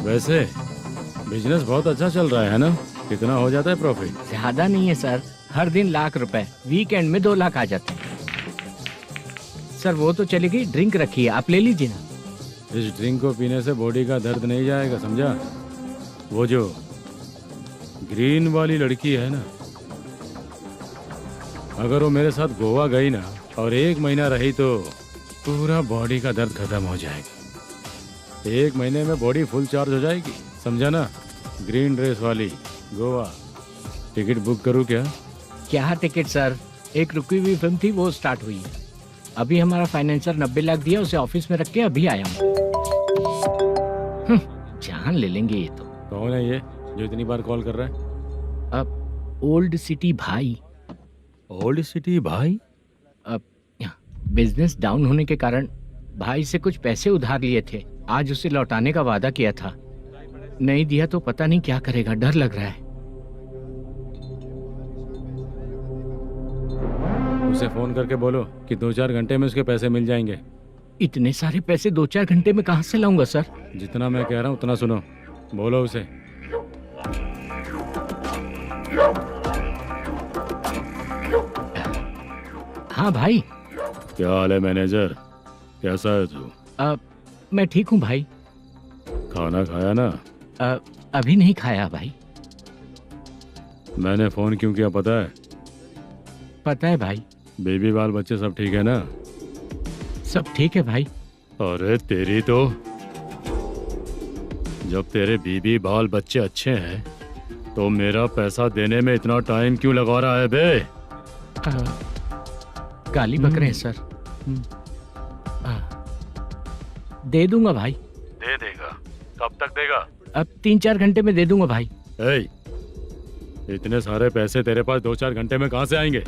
वैसे बिजनेस बहुत अच्छा चल रहा है ना? कितना हो जाता है प्रॉफिट? ज्यादा नहीं है सर, हर दिन लाख रुपए, वीकेंड में 2 लाख आ जाते हैं। सर वो तो चलेगी, ड्रिंक रखी है, आप ले लीजिए ना। इस ड्रिंक को पीने से बॉडी का दर्द नहीं जाएगा, समझा? वो जो ग्रीन वाली लड़की है ना, अगर वो मेरे साथ गोवा गई ना और 1 महीना रही तो पूरा बॉडी का दर्द खत्म हो जाएगा। 1 महीने में बॉडी फुल चार्ज हो जाएगी, समझा ना? ग्रीन ड्रेस वाली, गोवा। टिकट बुक करूँ क्या? क्या टिकट सर, एक रुकी हुई फिल्म थी वो स्टार्ट हुई है। अभी हमारा फाइनेंसर 90 लाख दिया, उसे ऑफिस में रख के अभी आया हूँ। जान ले लेंगे ये तो। कौन है ये जो इतनी बार कॉल कर रहा है? अब ओल्ड सिटी भाई। ओल्ड सिटी भाई? अब बिजनेस डाउन होने के कारण भाई से कुछ पैसे उधार लिए थे, आज उसे लौटाने का वादा किया था। नहीं दिया तो पता नहीं क्या करेगा, डर लग रहा है। उसे फोन करके बोलो कि 2-4 घंटे में उसके पैसे मिल जाएंगे। इतने सारे पैसे 2-4 घंटे में कहाँ से लाऊंगा सर? जितना मैं कह रहा हूँ उतना सुनो, बोलो उसे। हाँ भाई। क्या हाल है मैनेजर, कैसा है तू? मैं ठीक हूँ भाई। खाना खाया ना? अभी नहीं खाया भाई। मैंने फोन क्यों किया पता है? पता है भाई। बेबी बाल बच्चे सब ठीक है ना? सब ठीक है भाई। अरे तेरी तो, जब तेरे बीबी बाल बच्चे अच्छे हैं तो मेरा पैसा देने में इतना टाइम क्यों लगा रहा है बे? गाली बक रहे हैं सर। दे दूंगा भाई। दे देगा? कब तक देगा? अब 3-4 घंटे में दे दूंगा भाई। इतने सारे पैसे तेरे पास 2-4 घंटे में कहाँ से आएंगे?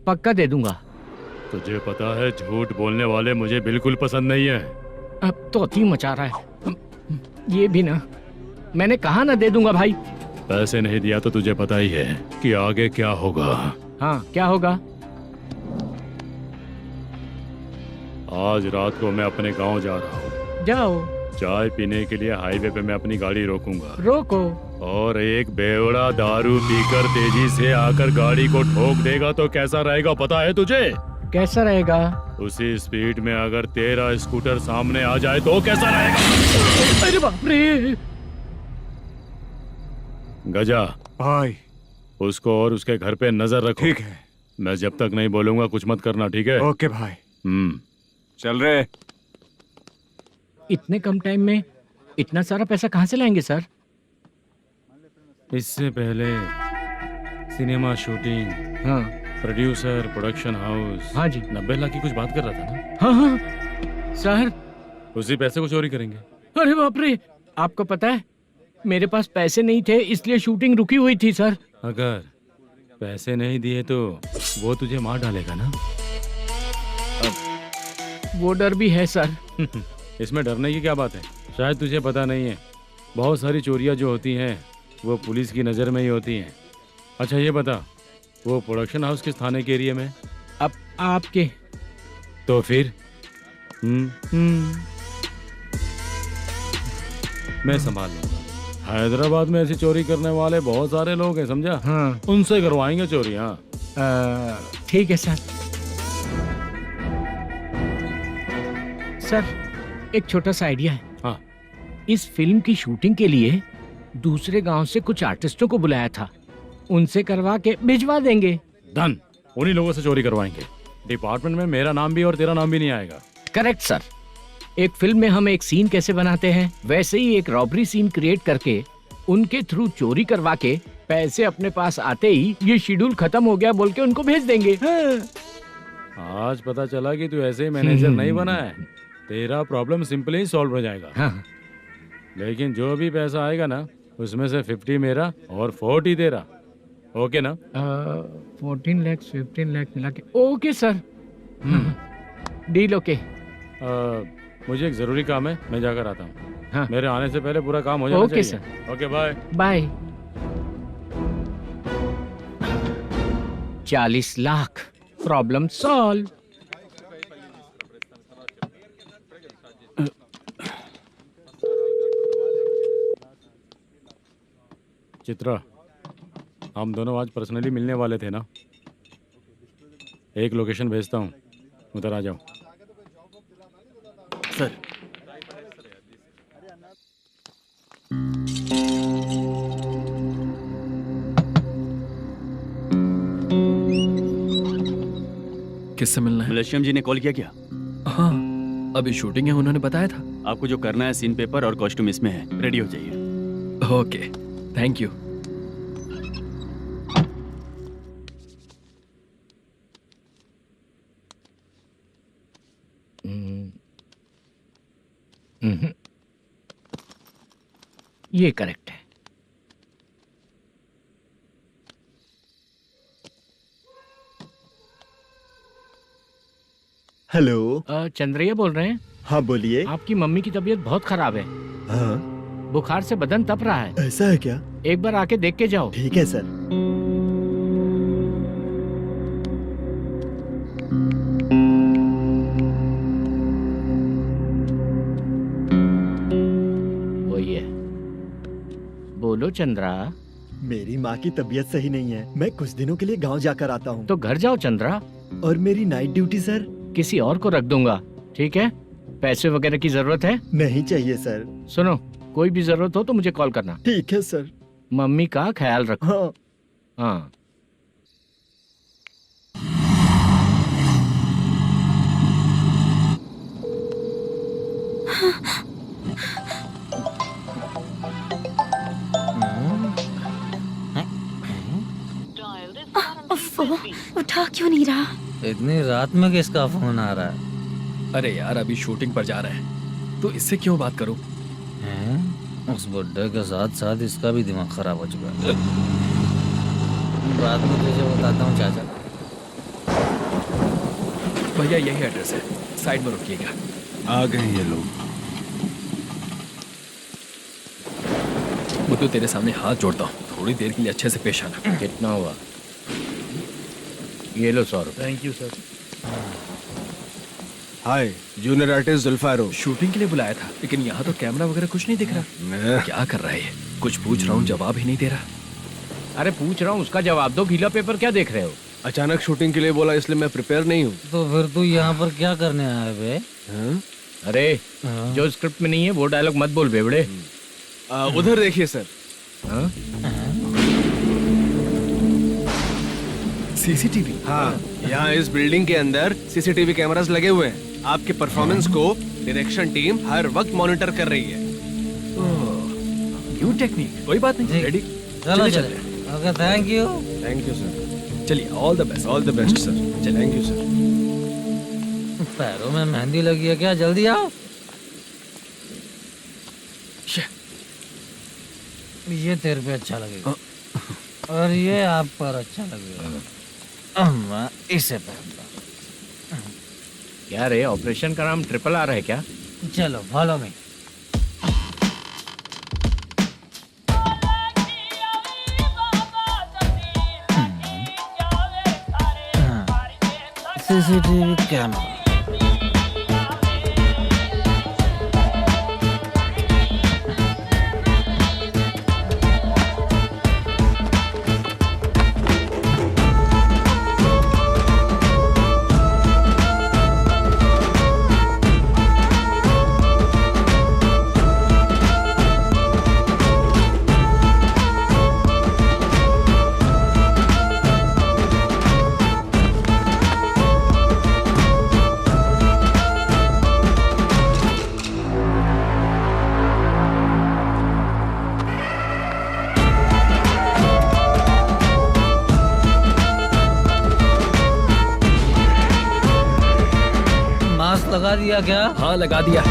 पक्का दे दूंगा। तुझे पता है झूठ बोलने वाले मुझे बिल्कुल पसंद नहीं है। अब तो अति मचा रहा है ये भी ना। मैंने कहा ना दे दूंगा भाई। पैसे नहीं दिया तो तुझे पता ही है कि आगे क्या होगा। हाँ क्या होगा? आज रात को मैं अपने गांव जा रहा हूँ। जाओ। चाय पीने के लिए हाईवे पे मैं अपनी गाड़ी रोकूंगा। रोको। और एक बेवड़ा दारू पीकर तेजी से आकर गाड़ी को ठोक देगा तो कैसा रहेगा पता है तुझे? कैसा रहेगा? उसी स्पीड में अगर तेरा स्कूटर सामने आ जाए तो कैसा रहेगा? अरे बाप रे। गजा भाई, उसको और उसके घर पे नजर रखो। ठीक है। मैं जब तक नहीं बोलूंगा कुछ मत करना, ठीक है? ओके भाई। चल रहे। इतने कम टाइम में इतना सारा पैसा कहाँ से लाएंगे सर? इससे पहले सिनेमा शूटिंग, हाँ, प्रोड्यूसर, प्रोडक्शन हाउस। हाँ जी। 90 लाख की कुछ बात कर रहा था ना? हाँ हाँ सर। उसी पैसे को चोरी करेंगे। अरे बाप रे, आपको पता है मेरे पास पैसे नहीं थे इसलिए शूटिंग रुकी हुई थी सर। अगर पैसे नहीं दिए तो वो तुझे मार डालेगा ना? वो डर भी है सर। इसमें डरने की क्या बात है? शायद तुझे पता नहीं है, बहुत सारी चोरियां जो होती हैं वो पुलिस की नज़र में ही होती हैं। अच्छा ये बता, वो प्रोडक्शन हाउस किस थाने के एरिया में? अब आपके। तो फिर मैं संभाल लूंगा। हैदराबाद में ऐसी चोरी करने वाले बहुत सारे लोग हैं, समझा? हाँ। उनसे करवाएंगे चोरी। हाँ ठीक है सर। सर एक छोटा सा आइडिया है। हाँ। इस फिल्म की शूटिंग के लिए दूसरे गांव से कुछ आर्टिस्टों को बुलाया था, उनसे करवा के भिजवा देंगे। डन, उन्हीं लोगों से चोरी करवाएंगे। डिपार्टमेंट में मेरा नाम भी और तेरा नाम भी नहीं आएगा। Correct sir. एक फिल्म में हम एक सीन कैसे बनाते हैं वैसे ही एक रॉबरी सीन क्रिएट करके उनके थ्रू चोरी करवा के पैसे अपने पास आते ही ये शेड्यूल खत्म हो गया बोल के उनको भेज देंगे। आज पता चला कि तू ऐसे ही मैनेजर नहीं बना है। तेरा प्रॉब्लम सिंपली ही सॉल्व हो जाएगा। हाँ। लेकिन जो भी पैसा आएगा ना उसमें से 50 मेरा और 40 तेरा। ओके ना? 14 लाख 15 लाख मिला के। Okay sir. Deal okay. मुझे एक जरूरी काम है, मैं जाकर आता हूँ। हाँ। मेरे आने से पहले पूरा काम हो जाना ओके चाहिए। Okay bye. Bye. 40 lakh, problem solve. Chitra, हम दोनों आज पर्सनली मिलने वाले थे ना? एक लोकेशन भेजता हूँ, उधर आ जाओ। सर, किससे मिलना है? मलेशियम जी ने कॉल किया क्या? हाँ, अभी शूटिंग है, उन्होंने बताया था। आपको जो करना है, सीन पेपर और कॉस्ट्यूम इसमें है, रेडी हो जाइए। Okay, thank you. ये करेक्ट है। हेलो। चंद्रैया बोल रहे हैं? हाँ बोलिए। आपकी मम्मी की तबीयत बहुत खराब है। हाँ। बुखार से बदन तप रहा है। ऐसा है क्या? एक बार आके देख के जाओ। ठीक है सर। वही है। बोलो चंद्रा। मेरी माँ की तबीयत सही नहीं है, मैं कुछ दिनों के लिए गांव जाकर आता हूँ। तो घर जाओ चंद्रा। और मेरी नाइट ड्यूटी सर? किसी और को रख दूंगा, ठीक है? पैसे वगैरह की जरूरत है? नहीं चाहिए सर। सुनो, कोई भी जरूरत हो तो मुझे कॉल करना। ठीक है सर। मम्मी का ख्याल रखो। हाँ। हाँ। उठा क्यों नहीं रहा? इतनी रात में किसका फोन आ रहा है? अरे यार, अभी शूटिंग पर जा रहे हैं, तो इससे क्यों बात करूं? उस बुड्ढे के साथ साथ इसका भी दिमाग खराब हो चुका है। रात में तुझे बताता हूँ चाचा। भैया यही एड्रेस है, साइड में रुकिएगा। आ गए ये लोग। मुझे तेरे सामने हाथ जोड़ता हूँ, थोड़ी देर के लिए अच्छे से पेश आना। कितना हुआ? ये लो 100 रुपए। Thank you sir. Hi, junior artist जुल्फारो। शूटिंग के लिए बुलाया था, लेकिन यहाँ तो कैमरा वगैरह कुछ नहीं दिख रहा। क्या कर रहा है ये? कुछ पूछ रहा हूँ, जवाब ही नहीं दे रहा। अरे पूछ रहा हूँ, उसका जवाब दो। गीला पेपर क्या देख रहे हो? अचानक शूटिंग के लिए बोला, इसलिए मैं प्रिपेयर नहीं हूँ। तो फिर तू यहाँ पर क्या करने आया बे? अरे जो स्क्रिप्ट में नहीं है वो डायलॉग मत बोल बेवड़े। उधर देखिए सर। सीसीटीवी? हाँ, यहाँ इस बिल्डिंग के अंदर सीसीटीवी कैमरास लगे हुए हैं। आपके परफॉर्मेंस को डायरेक्शन टीम हर वक्त मॉनिटर कर रही है। न्यू टेक्निक, कोई बात नहीं। रेडी? चलो चले। Okay, thank you. Thank you sir. चलिए, all the best. All the best sir. चलिए, थैंक यू सर। पैरों में मेहंदी लगी है क्या? जल्दी आओ। ये तेरे पे अच्छा लगेगा और ये आप पर अच्छा लगेगा। मैं इसे पहनता। क्या रे, ऑपरेशन का नाम ट्रिपल आर है क्या? चलो follow me. CCTV camera. Mask लगा दिया क्या? हाँ, लगा दिया।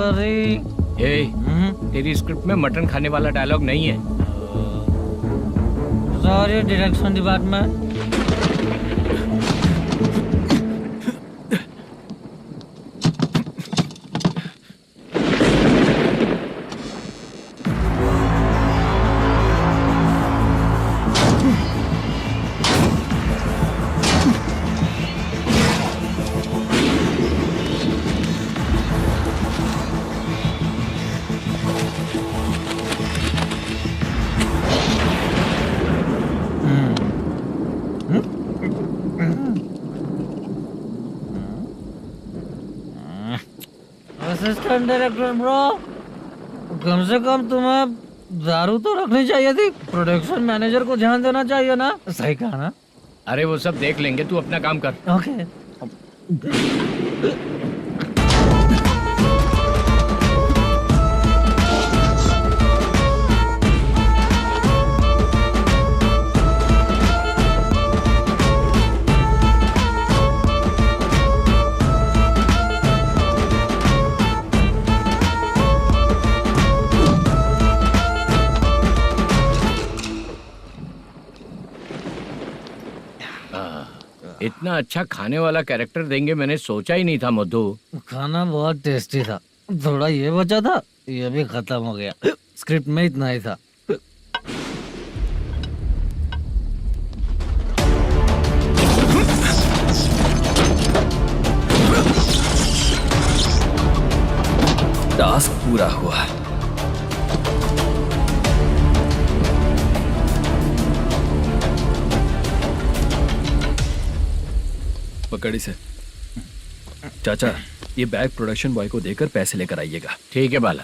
सॉरी। तेरी स्क्रिप्ट में मटन खाने वाला डायलॉग नहीं है। Sorry direction department. Assistant director bro, कम से कम तुम्हें दारू तो रखनी चाहिए थी। प्रोडक्शन मैनेजर को ध्यान देना चाहिए ना। सही कहा ना? अरे वो सब देख लेंगे, तू अपना काम कर। ओके। इतना अच्छा खाने वाला कैरेक्टर देंगे मैंने सोचा ही नहीं था मधु। खाना बहुत टेस्टी था। थोड़ा ये बचा था, ये भी खत्म हो गया। स्क्रिप्ट में इतना ही था। टास्क पूरा हुआ। पकड़ी से चाचा, ये बैग प्रोडक्शन बॉय को देकर पैसे लेकर आइएगा। ठीक है बाला।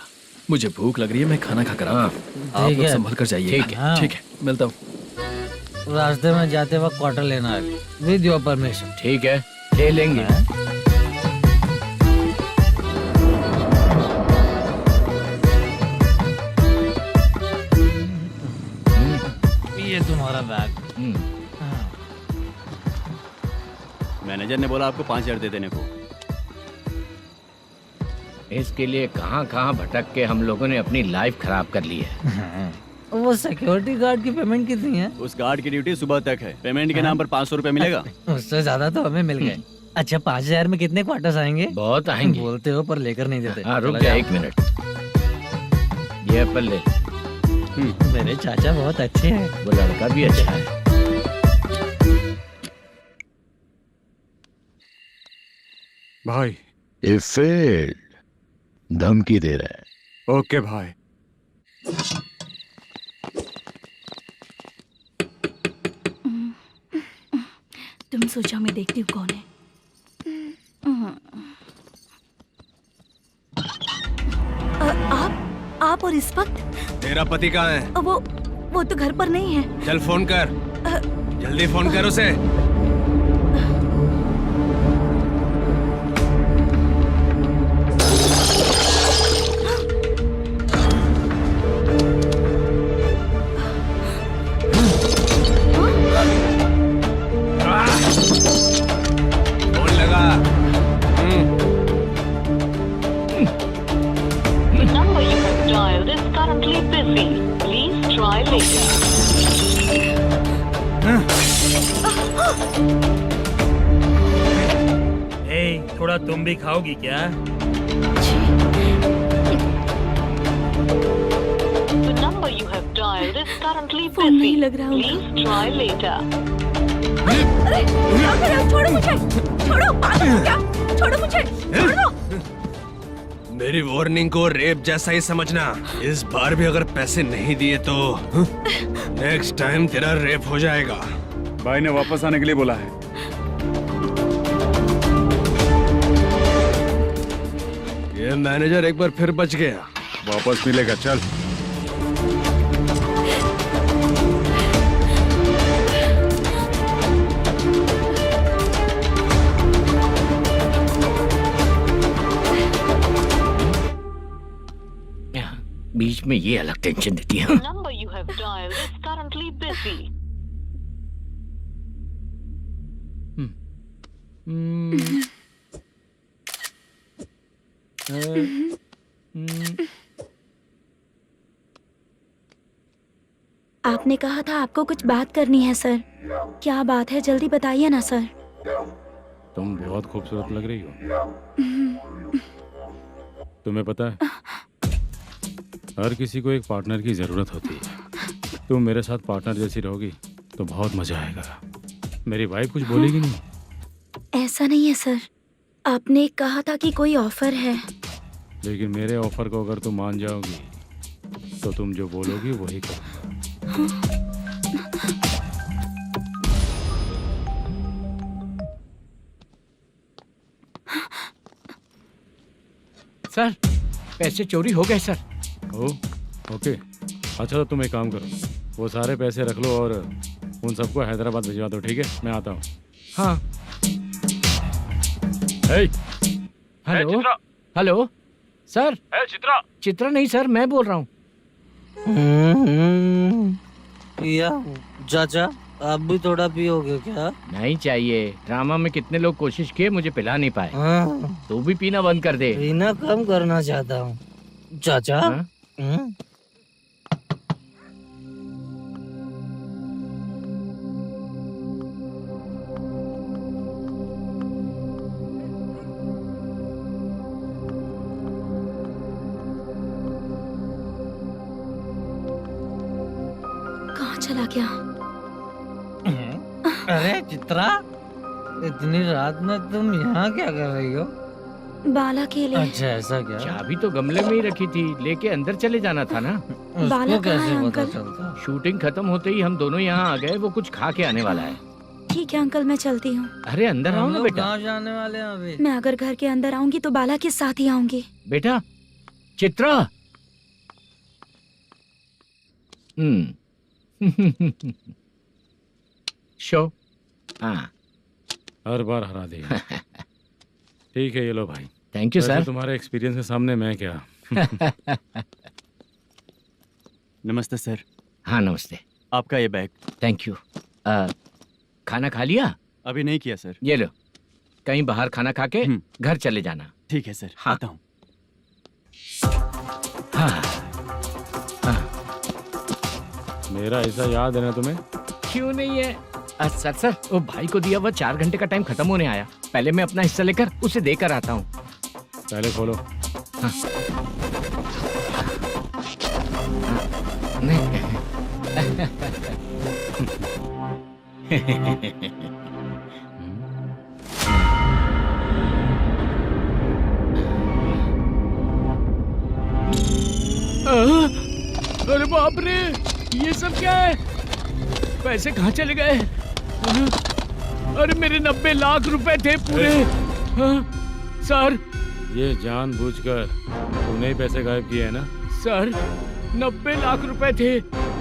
मुझे भूख लग रही है, मैं खाना खाकर आता हूँ। आप ठीक लोग है। संभल कर जाइएगा। ठीक है। ठीक है, मिलता हूँ। रास्ते में जाते वक्त क्वार्टर लेना है, विद योर परमिशन। ठीक है, ले लेंगे। ये तुम्हारा बैग। मैनेजर ने बोला आपको 5,000 दे देने को। इसके लिए कहाँ कहाँ भटक के हम लोगों ने अपनी लाइफ खराब कर ली है। वो सिक्योरिटी गार्ड की पेमेंट कितनी है? उस गार्ड की ड्यूटी सुबह तक है। पेमेंट के नाम पर 500 रुपए मिलेगा। उससे ज्यादा तो हमें मिल गए। अच्छा 5,000 में कितने क्वार्टर्स आएंगे? बहुत आएंगे। बोलते हो पर लेकर नहीं देते। हाँ रुक चला जा जाओ। 1 मिनट। ये एप्पल ले। मेरे चाचा बहुत अच्छे हैं। वो लड़का भी अच्छा है। भाई ये फेल्ड, धमकी दे रहा है। ओके भाई। तुम सोचा मैं देखती हूँ कौन है। आप और इस वक्त तेरा पति कहाँ है? वो तो घर पर नहीं है। चल फोन कर, जल्दी फोन कर उसे। फोन लगा। number you have dialed is currently busy. Please try later. थोड़ा तुम भी खाओगी क्या? The number you have dialed is currently phone busy. नहीं लग रहा Please try later. अरे क्या कर रहे हो? छोड़ो मुझे, छोड़ो, पागल हो क्या? छोड़ो मुझे, छोड़ो। मेरी वार्निंग को रेप जैसा ही समझना। इस बार भी अगर पैसे नहीं दिए तो नेक्स्ट टाइम तेरा रेप हो जाएगा। भाई ने वापस आने के लिए बोला है। ये मैनेजर एक बार फिर बच गया। वापस मिलेगा, चल। बीच में ये अलग टेंशन देती है। The number you have dialed is currently busy. आपने कहा था आपको कुछ बात करनी है सर। क्या बात है, जल्दी बताइए ना सर। तुम बहुत खूबसूरत लग रही हो। तुम्हें पता है, हर किसी को एक पार्टनर की जरूरत होती है। तुम मेरे साथ पार्टनर जैसी रहोगी तो बहुत मजा आएगा। मेरी वाइफ कुछ बोलेगी नहीं? ऐसा नहीं है सर, आपने कहा था कि कोई ऑफर है। लेकिन मेरे ऑफर को अगर तुम मान जाओगी तो तुम जो बोलोगी वही करो। सर, पैसे चोरी हो गए सर। ओके, अच्छा तो तुम एक काम करो, वो सारे पैसे रख लो और उन सबको हैदराबाद भिजवा दो, ठीक है? मैं आता हूँ। हाँ। Hello hello sir. Chitra. Chitra नहीं सर, मैं बोल रहा हूँ। या चाचा, आप भी थोड़ा पियोगे क्या? नहीं चाहिए। ड्रामा में कितने लोग कोशिश किए, मुझे पिला नहीं पाए। तू भी पीना बंद कर दे। पीना कम करना चाहता हूँ चाचा। कहाँ चला गया? अरे चित्रा, इतनी रात में तुम यहाँ क्या कर रही हो? बाला के लिए। अच्छा ऐसा क्या? चाबी तो गमले में ही रखी थी, लेके अंदर चले जाना था ना। बाला उसको कहाँ कैसे है पता अंकल? चलता? शूटिंग खत्म होते ही हम दोनों यहाँ आ गए। वो कुछ खा के आने वाला है। ठीक है अंकल, मैं चलती हूँ। अरे अंदर आओ हम ना लोग बेटा। कहाँ जाने वाले हैं अभी? मैं अगर घर के अंदर आऊंगी तो बाला के साथ ही आऊंगी। बेटा चित्रा। शो। हाँ, हर बार हरा देगा। ठीक है, ये लो भाई। थैंक यू वैसे सर। तुम्हारे एक्सपीरियंस के सामने मैं क्या। नमस्ते सर। हाँ नमस्ते। आपका ये बैग। Thank you. खाना खा लिया? अभी नहीं किया सर। ये लो, कहीं बाहर खाना खा के घर चले जाना। ठीक है सर। हाँ। आता हूँ। हाँ। मेरा ऐसा याद है ना तुम्हें? क्यों नहीं है? सर वो भाई को दिया हुआ 4 घंटे का टाइम खत्म होने आया। पहले मैं अपना हिस्सा लेकर उसे देकर आता हूँ। पहले खोलो। हाँ। अरे बाप रे, ये सब क्या है? पैसे कहाँ चले गए? अरे मेरे 90 लाख रुपए थे पूरे। सर, ये जानबूझकर तूने ही पैसे गायब किए हैं ना? सर 90 लाख रुपए थे।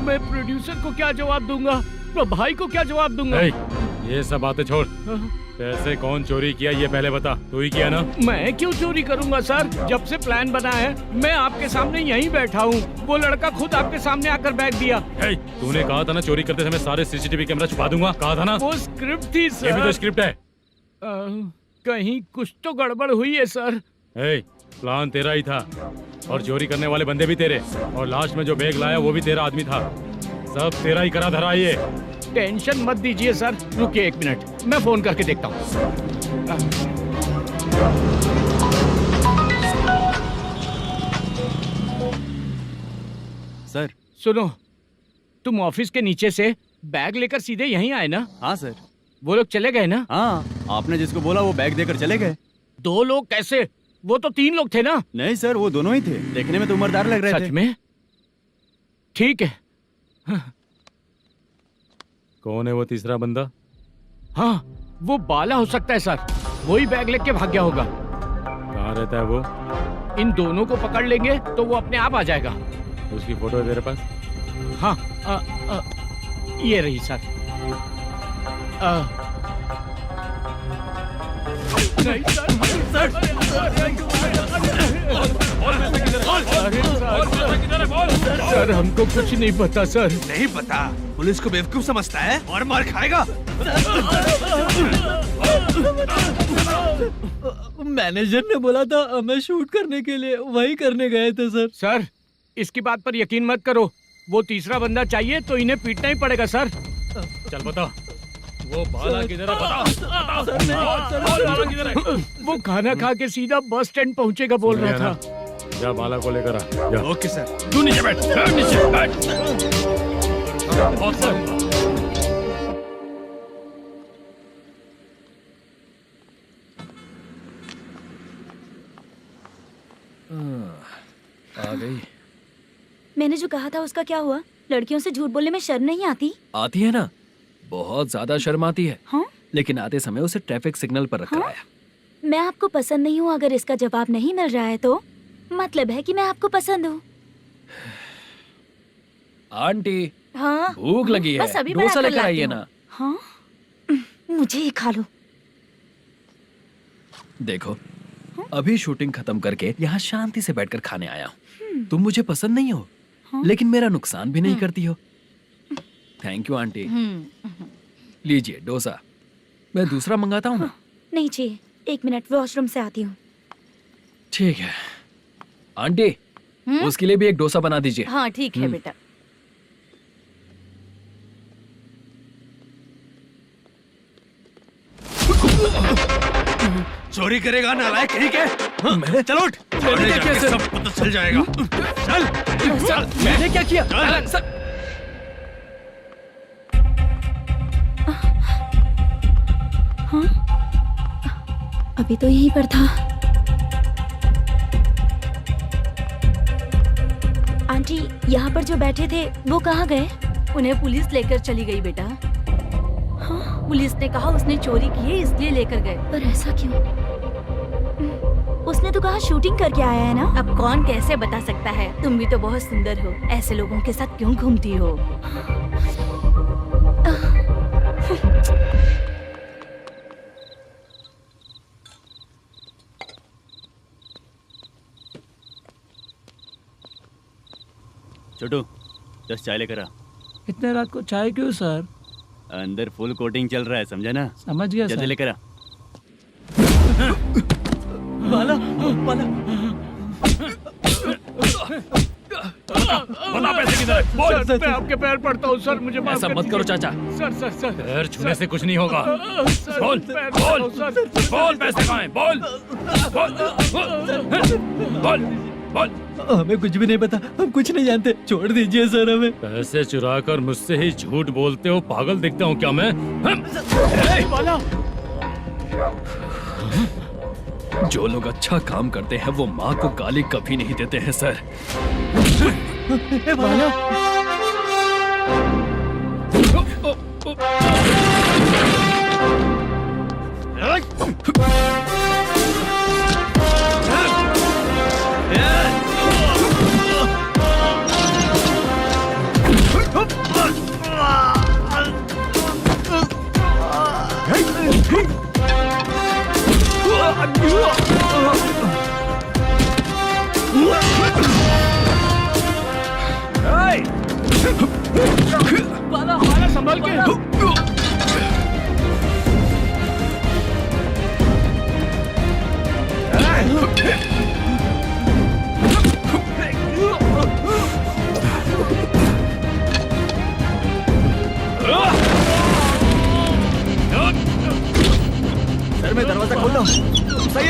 मैं प्रोड्यूसर को क्या जवाब दूंगा, तो भाई को क्या जवाब दूंगा? ये सब बातें छोड़। पैसे कौन चोरी किया ये पहले बता। तू ही किया ना? मैं क्यों चोरी करूंगा सर? जब से प्लान बना है मैं आपके सामने यहीं बैठा हूँ। वो लड़का खुद आपके सामने आकर बैग दिया। तूने कहा था ना चोरी करते समय सारे सीसीटीवी कैमरा छुपा दूंगा, कहा था ना? वो स्क्रिप्ट थी सर। ये भी तो स्क्रिप्ट है। कहीं कुछ तो गड़बड़ हुई है सर। प्लान तेरा ही था और चोरी करने वाले बंदे भी तेरे, और लास्ट में जो बैग लाया वो भी तेरा आदमी था। सब तेरा ही करा धरा। ये टेंशन मत दीजिए सर। रुकिए 1 मिनट, मैं फोन करके देखता हूँ। सर सुनो, तुम ऑफिस के नीचे से बैग लेकर सीधे यहीं आए ना? हाँ सर। वो लोग चले गए ना? हाँ, आपने जिसको बोला वो बैग देकर चले गए। 2 लोग कैसे? वो तो 3 लोग थे ना? नहीं सर, वो दोनों ही थे। देखने में तो उम्रदार लग रहे थे। सच में? ठीक है। कौन है वो तीसरा बंदा? हाँ, वो बाला हो सकता है सर। वही बैग लेके भाग गया होगा। कहाँ रहता है वो? इन दोनों को पकड़ लेंगे तो वो अपने आप आ जाएगा। उसकी फोटो है तेरे पास? हाँ, ये रही सर। नहीं सर, हमको कुछ नहीं पता सर। नहीं पता? पुलिस को बेवकूफ समझता है और मार खाएगा। मैनेजर ने बोला था हमें शूट करने के लिए, वही करने गए थे सर। सर इसकी बात पर यकीन मत करो, वो तीसरा बंदा चाहिए तो इन्हें पीटना ही पड़ेगा सर। चल बता, वो बाला किधर है? बता। बाला किधर है? वो खाना खा के सीधा बस स्टैंड पहुंचेगा बोल रहा था। जा बाला को लेकर आ। जा। Okay sir. तू नीचे बैठ, नीचे बैठ। बहुत सर। आ गई। मैंने जो कहा था उसका क्या हुआ? लड़कियों से झूठ बोलने में शर्म नहीं आती? आती है ना, बहुत ज्यादा शर्म आती है। हाँ? लेकिन आते समय उसे ट्रैफिक सिग्नल पर रखकर आया। मैं आपको पसंद नहीं हूँ, अगर इसका जवाब नहीं मिल रहा है तो मतलब है कि मैं आपको पसंद हूँ। आंटी, हाँ भूख लगी है, बस अभी डोसा बनाकर लेकर लाती आइए हूँ। ना। हाँ मुझे ही खा लो। देखो, अभी शूटिंग खत्म करके यहाँ शांति से बैठकर खाने आया हूँ। तुम मुझे पसंद नहीं हो, लेकिन मेरा नुकसान भी नहीं करती हो। Thank you aunty. लीजिए डोसा। मैं दूसरा मंगाता हूँ ना? नहीं चाहिए, 1 मिनट वॉशरूम से आती हूँ। ठीक है आंटी, उसके लिए भी एक डोसा बना दीजिए। हाँ ठीक है बेटा। चोरी करेगा नालायक कहीं के? मैंने चलो उठ, मैंने क्या किया सर? सब पता चल जाएगा। चल मैंने क्या किया सर? हाँ अभी तो यहीं पर था। आंटी यहाँ पर जो बैठे थे वो कहाँ गए? उन्हें पुलिस लेकर चली गई बेटा। हाँ? पुलिस ने कहा उसने चोरी की है इसलिए लेकर गए। पर ऐसा क्यों? उसने तो कहा शूटिंग करके आया है ना। अब कौन कैसे बता सकता है? तुम भी तो बहुत सुंदर हो, ऐसे लोगों के साथ क्यों घूमती हो? छोटू, 10 चाय लेकर आ। इतने रात को चाय क्यों सर? अंदर फुल कोटिंग चल रहा है, समझा ना? समझ गया जल्दी सर। लेकर आ। बाला, बाला। बता पैसे किधर है? बोल। सर, मैं आपके पैर पड़ता हूँ सर, मुझे माफ ऐसा कर मत करो दीजिए। चाचा। सर सर सर पैर छूने से कुछ नहीं होगा। सर, बोल, पैर बोल, पड़ता हूँ, सर। बोल पैसे कहाँ हैं? बोल, बोल, बोल। हमें कुछ भी नहीं पता, हम कुछ नहीं जानते, छोड़ दीजिए सर हमें। पैसे चुरा कर मुझसे ही झूठ बोलते हो, पागल दिखता हूँ क्या मैं? जो लोग अच्छा काम करते हैं वो माँ को गाली कभी नहीं देते हैं सर। बाला संभल के। सर मैं दरवाजा खोल रहा हूँ। सही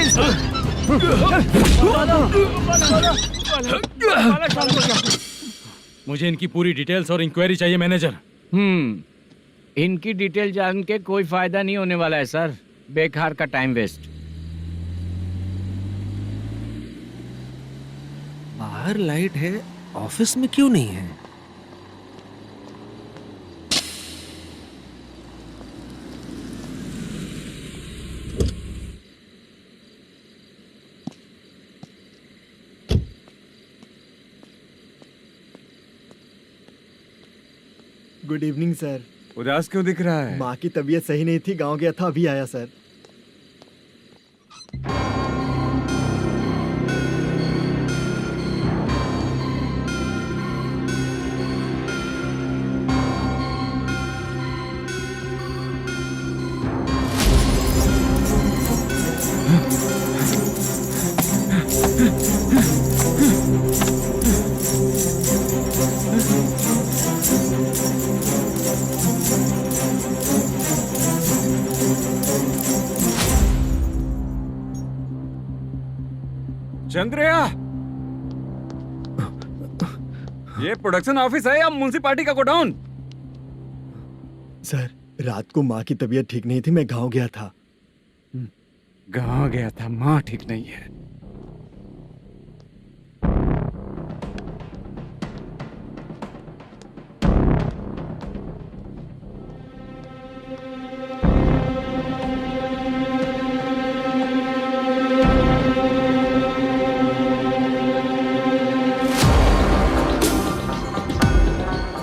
मुझे इनकी पूरी डिटेल्स और इंक्वायरी चाहिए मैनेजर। इनकी डिटेल जान के कोई फायदा नहीं होने वाला है सर, बेकार का टाइम वेस्ट। बाहर लाइट है, ऑफिस में क्यों नहीं है? Good evening sir. उदास क्यों दिख रहा है? माँ की तबीयत सही नहीं थी, गांव गया था, अभी आया सर। चंद्रया, ये प्रोडक्शन ऑफिस है या म्युनिसिपालिटी का गोडाउन? सर, रात को माँ की तबीयत ठीक नहीं थी, मैं गांव गया था। गांव गया था, माँ ठीक नहीं है।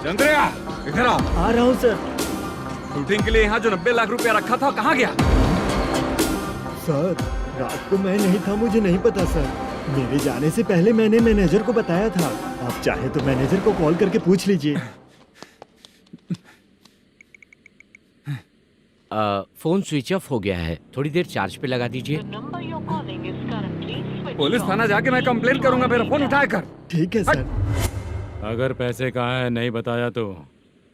चंद्रया, इधर आ रहा हूँ सर। शूटिंग के लिए यहाँ जो 90 लाख रुपया रखा था, कहाँ गया? सर, रात को मैं नहीं था, मुझे नहीं पता सर। मेरे जाने से पहले मैंने मैनेजर को बताया था। आप चाहे तो मैनेजर को कॉल करके पूछ लीजिए। फोन स्विच ऑफ हो गया है, थोड़ी देर चार्ज पे लगा दीजिए। पुलिस थाना जाके मैं कंप्लेंट करूंगा, मेरा फोन उठाया कर। ठीक है सर। अगर पैसे कहाँ है नहीं बताया तो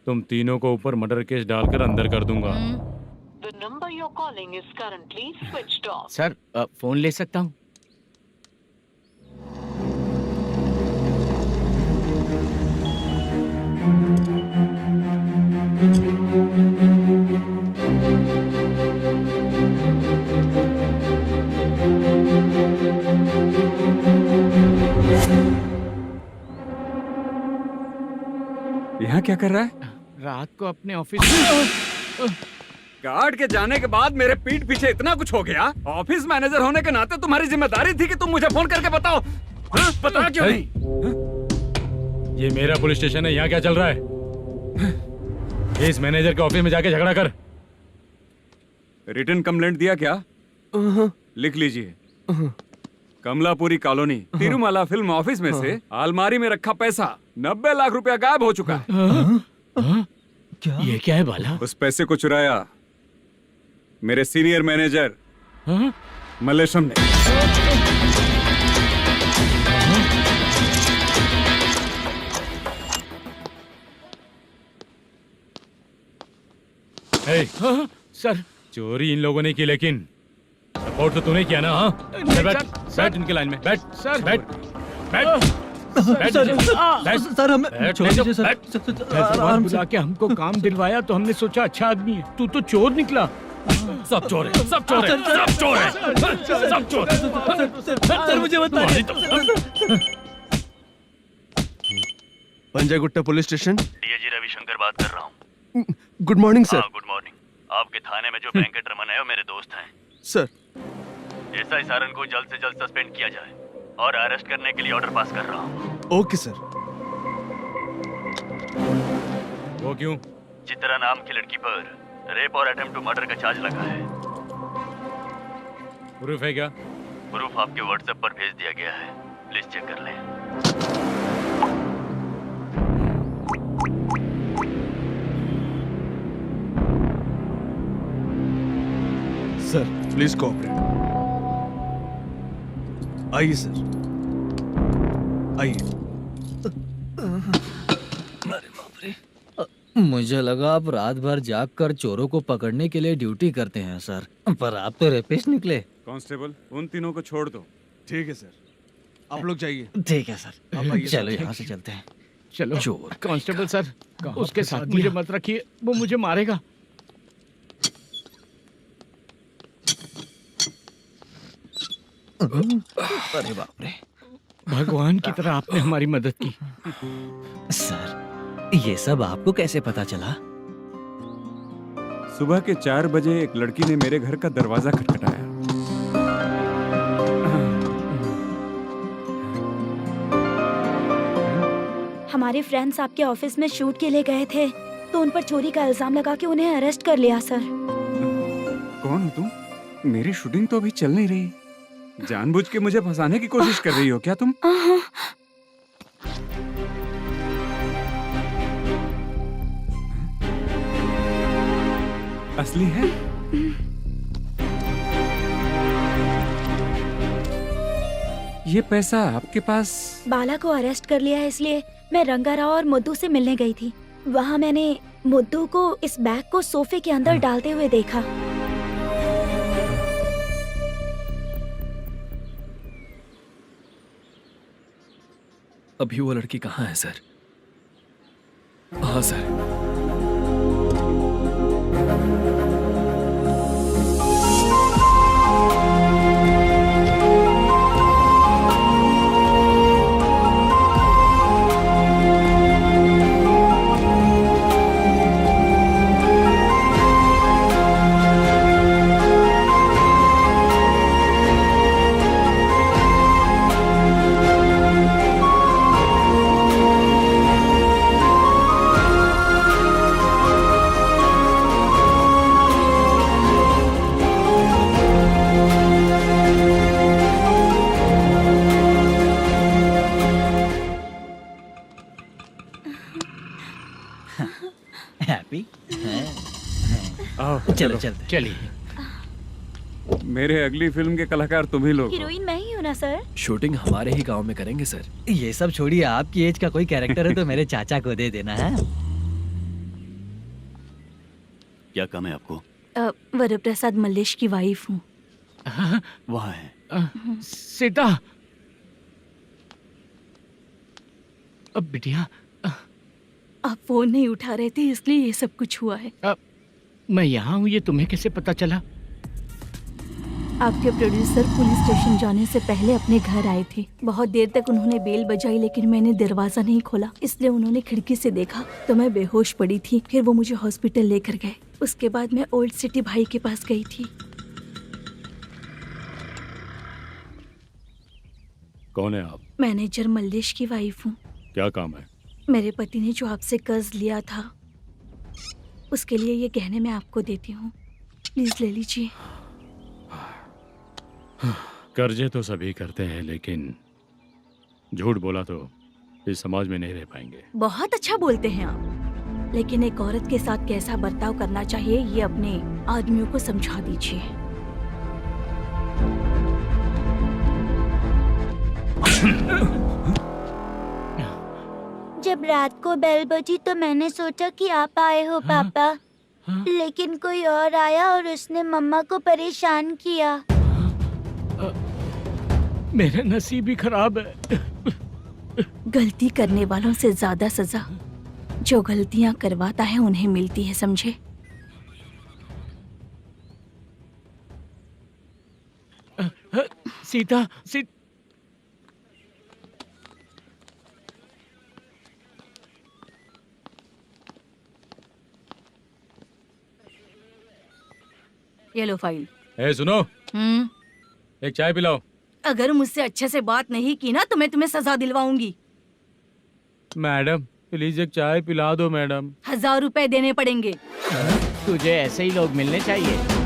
तुम तीनों को ऊपर मर्डर केस डालकर अंदर कर दूंगा। The number you're calling is currently switched off. Sir, phone ले सकता हूँ? यहाँ क्या कर रहा है? रात को अपने ऑफिस गार्ड के जाने के बाद मेरे पीठ पीछे इतना कुछ हो गया। ऑफिस मैनेजर होने के नाते तुम्हारी जिम्मेदारी थी कि तुम मुझे फोन करके बताओ। हाँ? पता क्यों नहीं? ये मेरा पुलिस स्टेशन है, यहाँ क्या चल रहा है? इस मैनेजर के ऑफिस में जाके झगड़ा कर। रिटन कंप्लेंट दिया क्या? लिख लीजिए। Kamalapuri colony, Tirumala film office में से अलमारी में रखा पैसा 90 लाख रुपया गायब हो चुका है। क्या? ये क्या है बाला? उस पैसे को चुराया मेरे सीनियर मैनेजर मल्लेशम ने। सर, चोरी इन लोगों ने की, लेकिन सपोर्ट तो तूने किया ना? हाँ, बैठ इनके लाइन में, बैठ सर, बैठ सर, हमें छोड़ दीजिए सर। भगवान बुला के हमको काम दिलवाया तो हमने सोचा अच्छा आदमी है, तू तो चोर निकला। सब चोर है, सब चोर है, सब चोर है, सब चोर। सर मुझे बताइए। Panjagutta police station. DAG Ravishankar बात कर रहा हूँ। Good morning sir. Good morning. आपके थाने में जो वेंकट रमन है वो मेरे दोस्त हैं। सर, एसआई सारन को जल्द से जल्द सस्पेंड किया जाए और अरेस्ट करने के लिए ऑर्डर पास कर रहा हूँ। Okay sir. वो क्यों? चित्रा नाम की लड़की पर रेप और अटेम्प्ट टू मर्डर का चार्ज लगा है। प्रूफ है क्या? प्रूफ आपके व्हाट्सएप पर भेज दिया गया है, प्लीज चेक कर लें। Sir please cooperate. आइए सर, आइए। मुझे लगा आप रात भर जाग कर चोरों को पकड़ने के लिए ड्यूटी करते हैं सर, पर आप तो रेपिस्ट निकले। कांस्टेबल, उन तीनों को छोड़ दो। ठीक है सर, आप लोग जाइए। ठीक है सर, चलो यहाँ से चलते हैं। चलो चोर कांस्टेबल सर, उसके साथ मुझे मत रखिए, वो मुझे मारेगा। अरे बाप रे, भगवान की तरह आपने हमारी मदद की। सर, ये सब आपको कैसे पता चला? सुबह के 4 बजे एक लड़की ने मेरे घर का दरवाजा खटखटाया। हमारे फ्रेंड्स आपके ऑफिस में शूट के लिए गए थे, तो उन पर चोरी का इल्जाम लगा के उन्हें अरेस्ट कर लिया सर। कौन हो तुम? मेरी शूटिंग तो अभी चल नहीं रही। जानबूझ के मुझे फंसाने की कोशिश कर रही हो क्या तुम? असली है? ये पैसा आपके पास? बाला को अरेस्ट कर लिया है, इसलिए मैं रंगाराव और मुद्दू से मिलने गई थी। वहाँ मैंने मुद्दू को इस बैग को सोफे के अंदर डालते हुए देखा। अभी वो लड़की कहाँ है सर? हाँ सर। हैप्पी? चलो चलते। चलिए। मेरे अगली फिल्म के कलाकार तुम ही लोग हो। हीरोइन मैं ही हूँ ना सर। शूटिंग हमारे ही गांव में करेंगे सर। ये सब छोड़िए, आपकी एज का कोई कैरेक्टर है तो मेरे चाचा को दे देना है। क्या काम है आपको? वरप्रसाद मल्लेश की वाइफ हूँ। वहाँ है। सीता। अब बिटिया आप फोन नहीं उठा रहे थे इसलिए ये सब कुछ हुआ है। मैं यहाँ हूँ, ये तुम्हें कैसे पता चला? आपके प्रोड्यूसर पुलिस स्टेशन जाने से पहले अपने घर आए थे। बहुत देर तक उन्होंने बेल बजाई लेकिन मैंने दरवाजा नहीं खोला, इसलिए उन्होंने खिड़की से देखा तो मैं बेहोश पड़ी थी। फिर वो मुझे हॉस्पिटल लेकर गए। उसके बाद मैं ओल्ड सिटी भाई के पास गई थी। कौन है आप? मैनेजर मल्लेश की वाइफ हूँ। क्या काम है? मेरे पति ने जो आपसे कर्ज लिया था उसके लिए ये गहने मैं आपको देती हूँ, प्लीज ले लीजिए। कर्जे तो सभी करते हैं, लेकिन झूठ बोला तो इस समाज में नहीं रह पाएंगे। बहुत अच्छा बोलते हैं आप, लेकिन एक औरत के साथ कैसा बर्ताव करना चाहिए ये अपने आदमियों को समझा दीजिए। जब रात को बेल बजी तो मैंने सोचा कि आप आए हो पापा, लेकिन कोई और आया और उसने मम्मा को परेशान किया। मेरा नसीब ही खराब है। गलती करने वालों से ज्यादा सजा जो गलतियां करवाता है उन्हें मिलती है, समझे? सीता, ये लो फाइल। ए सुनो, एक चाय पिलाओ। अगर मुझसे अच्छे से बात नहीं की ना तो मैं तुम्हें सजा दिलवाऊंगी। मैडम प्लीज एक चाय पिला दो मैडम। 1000 रुपए देने पड़ेंगे। तुझे ऐसे ही लोग मिलने चाहिए।